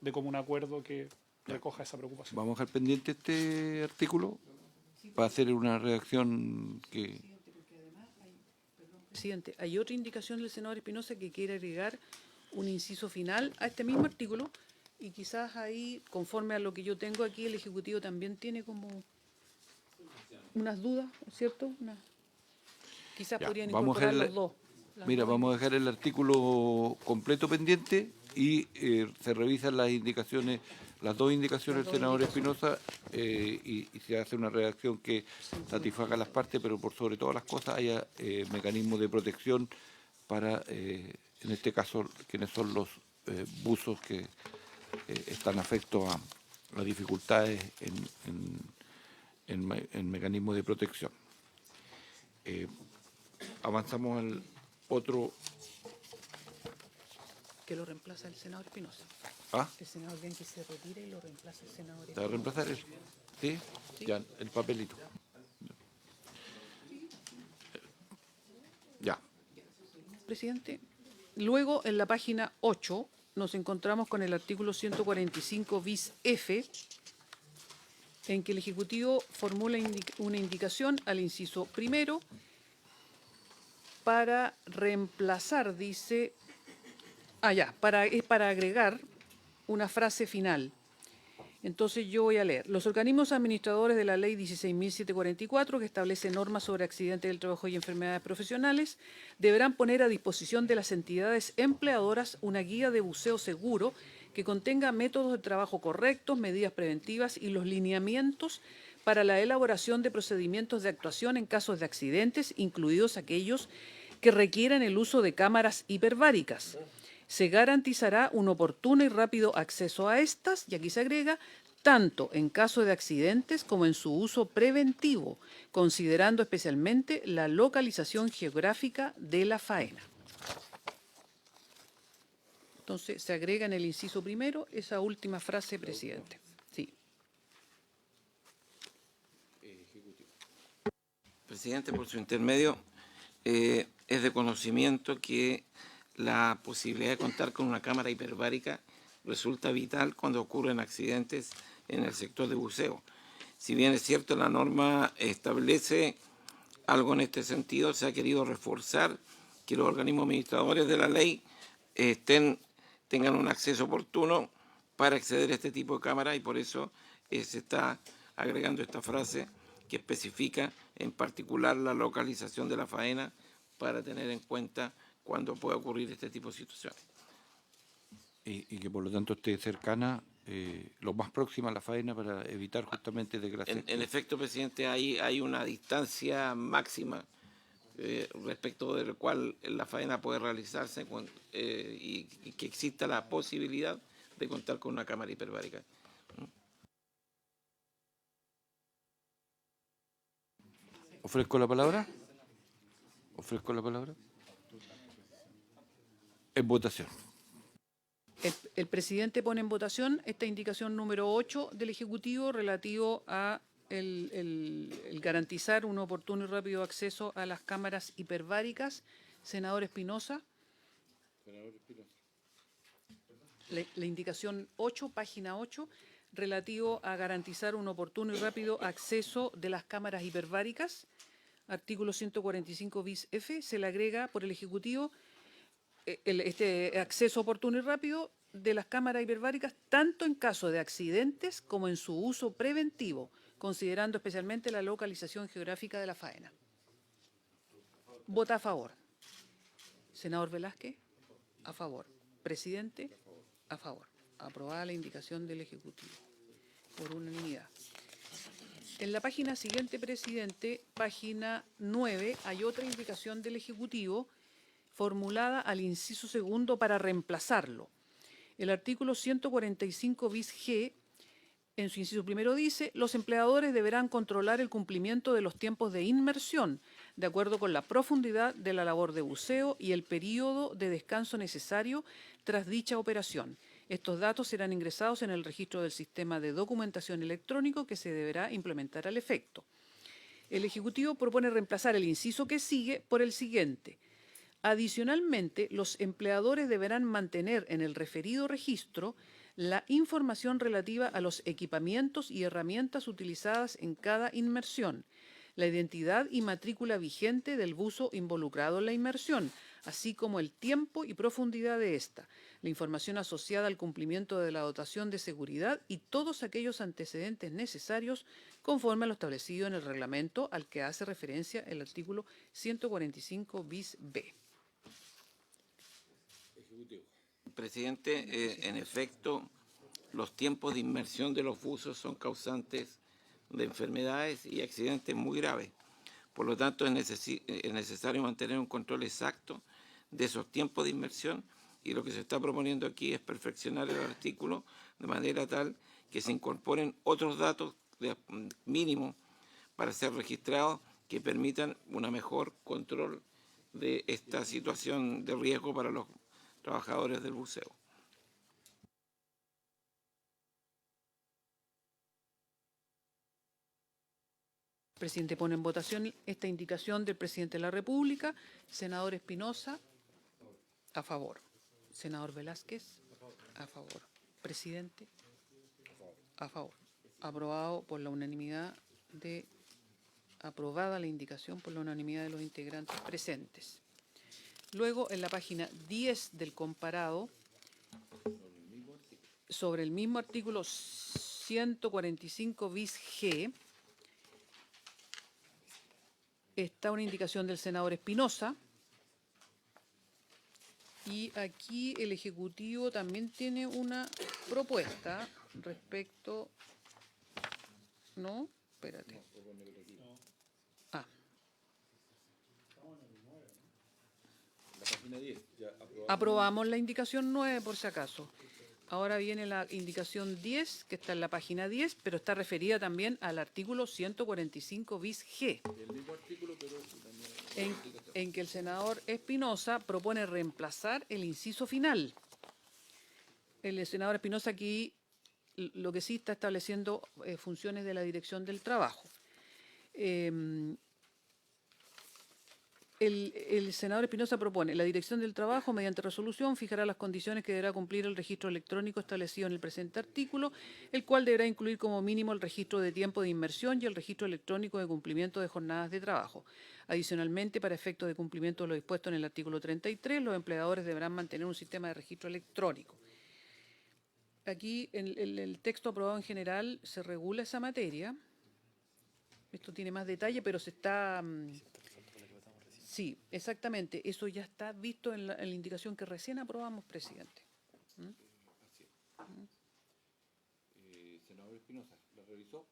S13: de común acuerdo que recoja esa preocupación.
S1: Vamos al pendiente este artículo para hacer una redacción que...
S2: Presidente, hay otra indicación del senador Espinosa que quiere agregar un inciso final a este mismo artículo, y quizás ahí, conforme a lo que yo tengo aquí, el Ejecutivo también tiene como unas dudas, ¿cierto? Quizás podrían incorporar los dos.
S1: Mira, vamos a dejar el artículo completo pendiente y se revisan las indicaciones, las dos indicaciones del senador Espinosa, y se hace una redacción que satisfaga las partes, pero por sobre todas las cosas haya mecanismos de protección para, en este caso, quienes son los buzos que están afectos a dificultades en mecanismos de protección. Avanzamos al otro.
S2: Que lo reemplaza el senador Espinosa.
S1: ¿Ah?
S2: El senador bien que se retire y lo reemplaza el senador
S1: ¿Te va a reemplazar eso? ¿Sí?
S2: Sí.
S1: Ya, el papelito. Ya.
S2: Presidente. Luego, en la página 8, nos encontramos con el artículo 145 bis F, en que el Ejecutivo formula una indicación al inciso primero para reemplazar, dice, es para agregar una frase final. Entonces yo voy a leer. Los organismos administradores de la Ley 16.744, que establece normas sobre accidentes del trabajo y enfermedades profesionales, deberán poner a disposición de las entidades empleadoras una guía de buceo seguro que contenga métodos de trabajo correctos, medidas preventivas y los lineamientos para la elaboración de procedimientos de actuación en casos de accidentes, incluidos aquellos que requieran el uso de cámaras hiperbáricas. Se garantizará un oportuno y rápido acceso a estas, y aquí se agrega, tanto en caso de accidentes como en su uso preventivo, considerando especialmente la localización geográfica de la faena. Entonces, se agrega en el inciso primero esa última frase, presidente. Sí.
S10: Presidente, por su intermedio, es de conocimiento que la posibilidad de contar con una cámara hiperbárica resulta vital cuando ocurren accidentes en el sector de buceo. Si bien es cierto, la norma establece algo en este sentido, se ha querido reforzar que los organismos administradores de la ley tengan un acceso oportuno para acceder a este tipo de cámaras, y por eso se está agregando esta frase que especifica en particular la localización de la faena para tener en cuenta cuando pueda ocurrir este tipo de situaciones.
S1: Y que por lo tanto esté cercana, lo más próxima a la faena para evitar justamente desgracias.
S10: En efecto, presidente, hay una distancia máxima respecto de la cual la faena puede realizarse y que exista la posibilidad de contar con una cámara hiperbárica.
S1: ¿Ofrezco la palabra? ¿Ofrezco la palabra? En votación.
S2: El presidente pone en votación esta indicación número 8 del Ejecutivo relativo a el garantizar un oportuno y rápido acceso a las cámaras hiperbáricas. Senador Espinosa. La indicación 8, página 8, relativo a garantizar un oportuno y rápido acceso de las cámaras hiperbáricas. Artículo 145 bis F, se le agrega por el Ejecutivo este acceso oportuno y rápido de las cámaras hiperbáricas tanto en caso de accidentes como en su uso preventivo, considerando especialmente la localización geográfica de la faena. Vota a favor. Senador Velázquez, a favor. Presidente, a favor. Aprobada la indicación del Ejecutivo por unanimidad. En la página siguiente, presidente, página 9, hay otra indicación del Ejecutivo formulada al inciso segundo para reemplazarlo. El artículo 145 bis G, en su inciso primero dice, los empleadores deberán controlar el cumplimiento de los tiempos de inmersión, de acuerdo con la profundidad de la labor de buceo y el periodo de descanso necesario tras dicha operación. Estos datos serán ingresados en el registro del sistema de documentación electrónico que se deberá implementar al efecto. El Ejecutivo propone reemplazar el inciso que sigue por el siguiente. Adicionalmente, los empleadores deberán mantener en el referido registro la información relativa a los equipamientos y herramientas utilizadas en cada inmersión, la identidad y matrícula vigente del buzo involucrado en la inmersión, así como el tiempo y profundidad de esta, la información asociada al cumplimiento de la dotación de seguridad y todos aquellos antecedentes necesarios conforme a lo establecido en el reglamento al que hace referencia el artículo 145 bis B.
S10: Presidente, en efecto, los tiempos de inmersión de los buzos son causantes de enfermedades y accidentes muy graves. Por lo tanto, es necesario mantener un control exacto de esos tiempos de inmersión, y lo que se está proponiendo aquí es perfeccionar el artículo de manera tal que se incorporen otros datos mínimos para ser registrados que permitan un mejor control de esta situación de riesgo para los trabajadores del buceo.
S2: El presidente pone en votación esta indicación del presidente de la República. Senador Espinosa, a favor. Senador Velázquez, a favor. Presidente, a favor. Aprobado por la unanimidad de... Aprobada la indicación por la unanimidad de los integrantes presentes. Luego, en la página 10 del comparado, sobre el mismo artículo 145 bis G, está una indicación del senador Espinosa, y aquí el Ejecutivo también tiene una propuesta respecto... ¿No? Espérate. Ah. Aprobamos la indicación 9 por si acaso. Ahora viene la indicación 10, que está en la página 10, pero está referida también al artículo 145 bis G, en que el senador Espinosa propone reemplazar el inciso final. El senador Espinosa aquí lo que sí está estableciendo funciones de la Dirección del Trabajo. El senador Espinosa propone: la Dirección del Trabajo, mediante resolución, fijará las condiciones que deberá cumplir el registro electrónico establecido en el presente artículo, el cual deberá incluir como mínimo el registro de tiempo de inmersión y el registro electrónico de cumplimiento de jornadas de trabajo. Adicionalmente, para efectos de cumplimiento de lo dispuesto en el artículo 33, los empleadores deberán mantener un sistema de registro electrónico. Aquí, en el texto aprobado en general, se regula esa materia. Esto tiene más detalle, pero se está... Sí, exactamente. Eso ya está visto en la indicación que recién aprobamos, presidente.
S1: Senador Espinosa, ¿la revisó?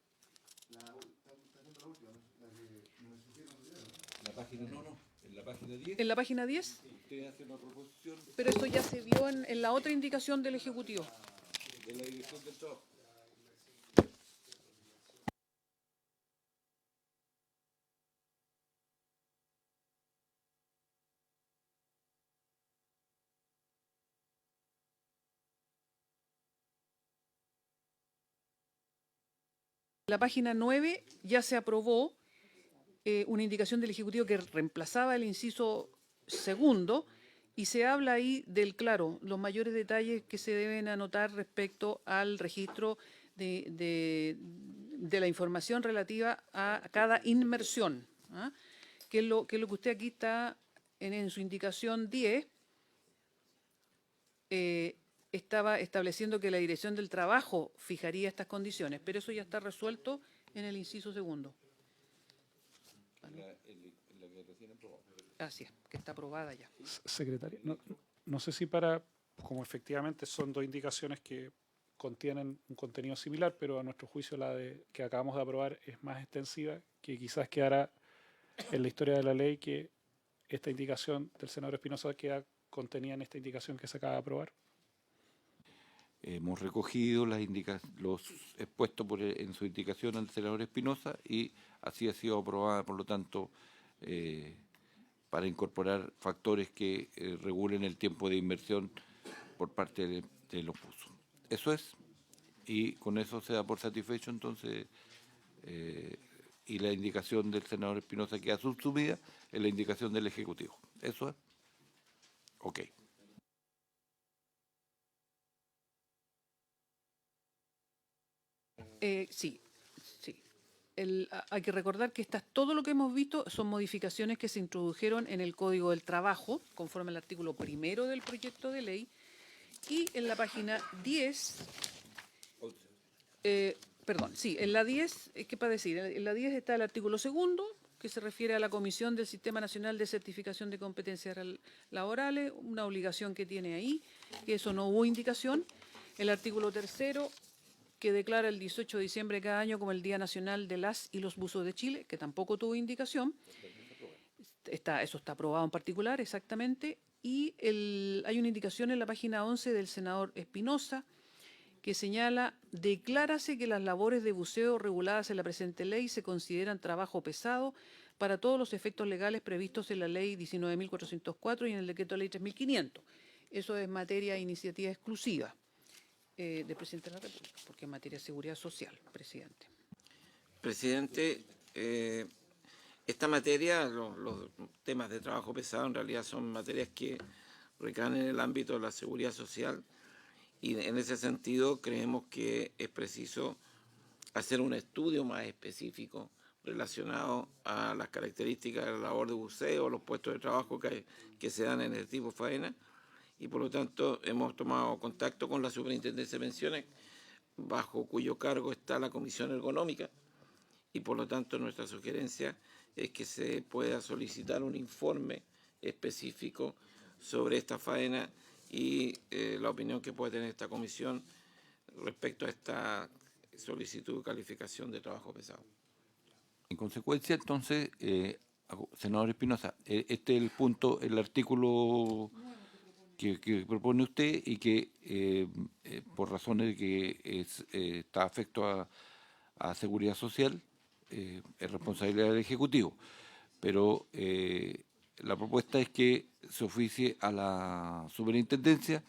S1: La página, en la página 10.
S2: ¿En la página 10?
S1: Usted hace una proposición.
S2: Pero eso ya se vio en la otra indicación del Ejecutivo.
S1: De la Dirección del Trabajo.
S2: En la página 9 ya se aprobó una indicación del Ejecutivo que reemplazaba el inciso segundo, y se habla ahí del, claro, los mayores detalles que se deben anotar respecto al registro de la información relativa a cada inmersión, ¿ah? Que es lo que usted aquí está en su indicación 10, estaba estableciendo que la Dirección del Trabajo fijaría estas condiciones, pero eso ya está resuelto en el inciso segundo.
S1: En la que recién aprobamos.
S2: Así es, que está aprobada ya.
S13: Secretaria, no sé si como efectivamente son dos indicaciones que contienen un contenido similar, pero a nuestro juicio la que acabamos de aprobar es más extensiva, que quizás quedará en la historia de la ley que esta indicación del senador Espinosa queda contenida en esta indicación que se acaba de aprobar.
S1: Hemos recogido los expuestos en su indicación al senador Espinosa, y así ha sido aprobada, por lo tanto, para incorporar factores que regulen el tiempo de inmersión por parte de los buzos. Eso es, y con eso se da por satisfecho entonces, y la indicación del senador Espinosa queda subsumida en la indicación del Ejecutivo. Eso es. Ok.
S2: Sí. Hay que recordar que todo lo que hemos visto son modificaciones que se introdujeron en el Código del Trabajo, conforme al artículo 1 del proyecto de ley, y en la página 10, en la 10, ¿qué para decir? En la 10 está el artículo 2, que se refiere a la Comisión del Sistema Nacional de Certificación de Competencias Laborales, una obligación que tiene ahí, que eso no hubo indicación. El artículo 3, que declara el 18 de diciembre de cada año como el Día Nacional de las y los Buzos de Chile, que tampoco tuvo indicación. Eso está aprobado en particular, exactamente. Y hay una indicación en la página 11 del senador Espinosa que señala: declárase que las labores de buceo reguladas en la presente ley se consideran trabajo pesado para todos los efectos legales previstos en la ley 19.404 y en el decreto de ley 3.500. Eso es materia de iniciativa exclusiva del presidente de la República, porque es materia de seguridad social, presidente.
S10: Presidente, esta materia, los temas de trabajo pesado, en realidad son materias que recaen en el ámbito de la seguridad social, y en ese sentido creemos que es preciso hacer un estudio más específico relacionado a las características de la labor de buceo, los puestos de trabajo que se dan en el tipo faena, y por lo tanto hemos tomado contacto con la Superintendencia de Pensiones, bajo cuyo cargo está la Comisión Ergonómica, y por lo tanto nuestra sugerencia es que se pueda solicitar un informe específico sobre esta faena y la opinión que puede tener esta comisión respecto a esta solicitud de calificación de trabajo pesado.
S1: En consecuencia, entonces, senador Espinosa, este es el punto, el artículo que propone usted y que por razones de que está afecto a seguridad social, es responsabilidad del Ejecutivo. Pero la propuesta es que se oficie a la superintendencia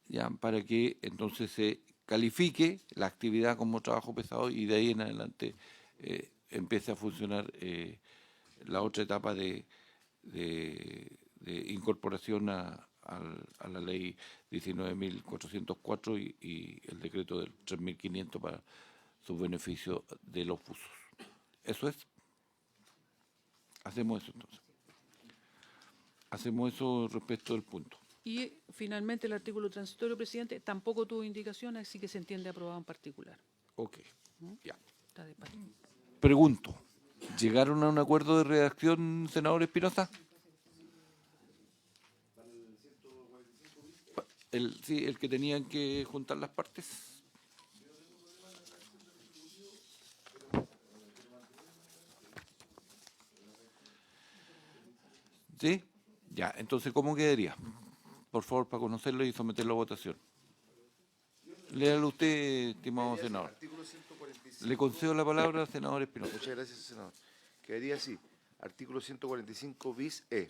S1: ya para que entonces se califique la actividad como trabajo pesado y de ahí en adelante empiece a funcionar la otra etapa de incorporación a la ley 19.404 y el decreto del 3.500 para sus beneficios de los buzos. Eso es. Hacemos eso entonces. Hacemos eso respecto del punto.
S2: Y finalmente el artículo transitorio, presidente, tampoco tuvo indicación, así que se entiende aprobado en particular.
S1: Ok, ya.
S2: Está de parte.
S1: Pregunto, ¿llegaron a un acuerdo de redacción, senador Espinosa? Sí, el que tenían que juntar las partes. ¿Sí? Ya, entonces, ¿cómo quedaría? Por favor, para conocerlo y someterlo a votación. Léalo usted, estimado senador. Le concedo la palabra al senador Espinosa.
S12: Muchas gracias, senador. Quedaría así. Artículo 145 bis E.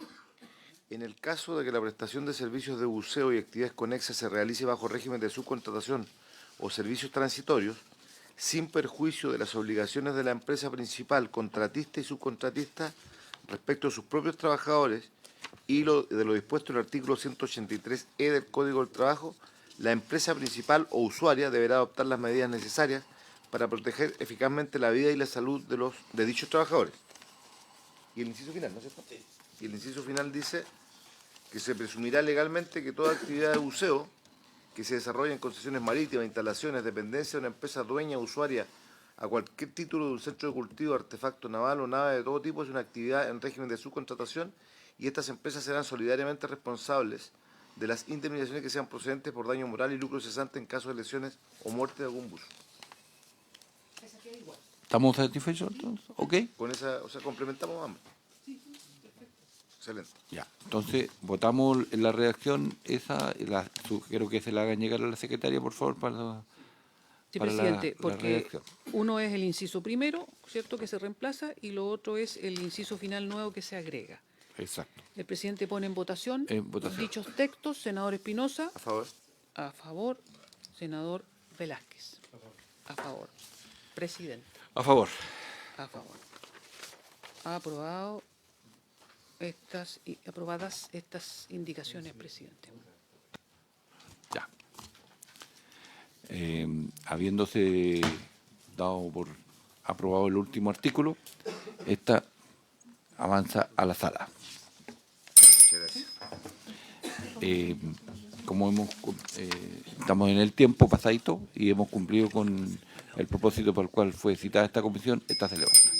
S12: En el caso de que la prestación de servicios de buceo y actividades conexas se realice bajo régimen de subcontratación o servicios transitorios, sin perjuicio de las obligaciones de la empresa principal, contratista y subcontratista respecto a sus propios trabajadores y de lo dispuesto en el artículo 183E del Código del Trabajo, la empresa principal o usuaria deberá adoptar las medidas necesarias para proteger eficazmente la vida y la salud de dichos trabajadores. Y el inciso final, ¿no es cierto? Sí. Y el inciso final dice que se presumirá legalmente que toda actividad de buceo que se desarrolla en concesiones marítimas, instalaciones, dependencias de una empresa dueña, usuaria, a cualquier título de un centro de cultivo, artefacto naval o nave de todo tipo, es una actividad en régimen de subcontratación y estas empresas serán solidariamente responsables de las indemnizaciones que sean procedentes por daño moral y lucro cesante en caso de lesiones o muerte de algún buzo.
S1: ¿Estamos satisfechos entonces? ¿Ok?
S12: Con esa, o sea, complementamos ambos. Excelente.
S1: Ya, entonces votamos en la redacción esa, quiero que se la hagan llegar a la secretaria, por favor, para
S2: Sí,
S1: para
S2: presidente,
S1: la
S2: porque
S1: redacción.
S2: uno es el inciso primero, ¿cierto?, que se reemplaza, y lo otro es el inciso final nuevo que se agrega.
S1: Exacto.
S2: El presidente pone en votación,
S1: votación.
S2: dichos textos. Senador Espinosa.
S12: A favor.
S2: A favor. Senador Velázquez. A favor. Presidente.
S1: A favor.
S2: A favor. Aprobado aprobadas estas indicaciones, presidente.
S1: Ya. Habiéndose dado por aprobado el último artículo, esta avanza a la sala.
S12: Muchas gracias.
S1: Como estamos en el tiempo pasadito y hemos cumplido con el propósito para el cual fue citada esta comisión, esta se levanta.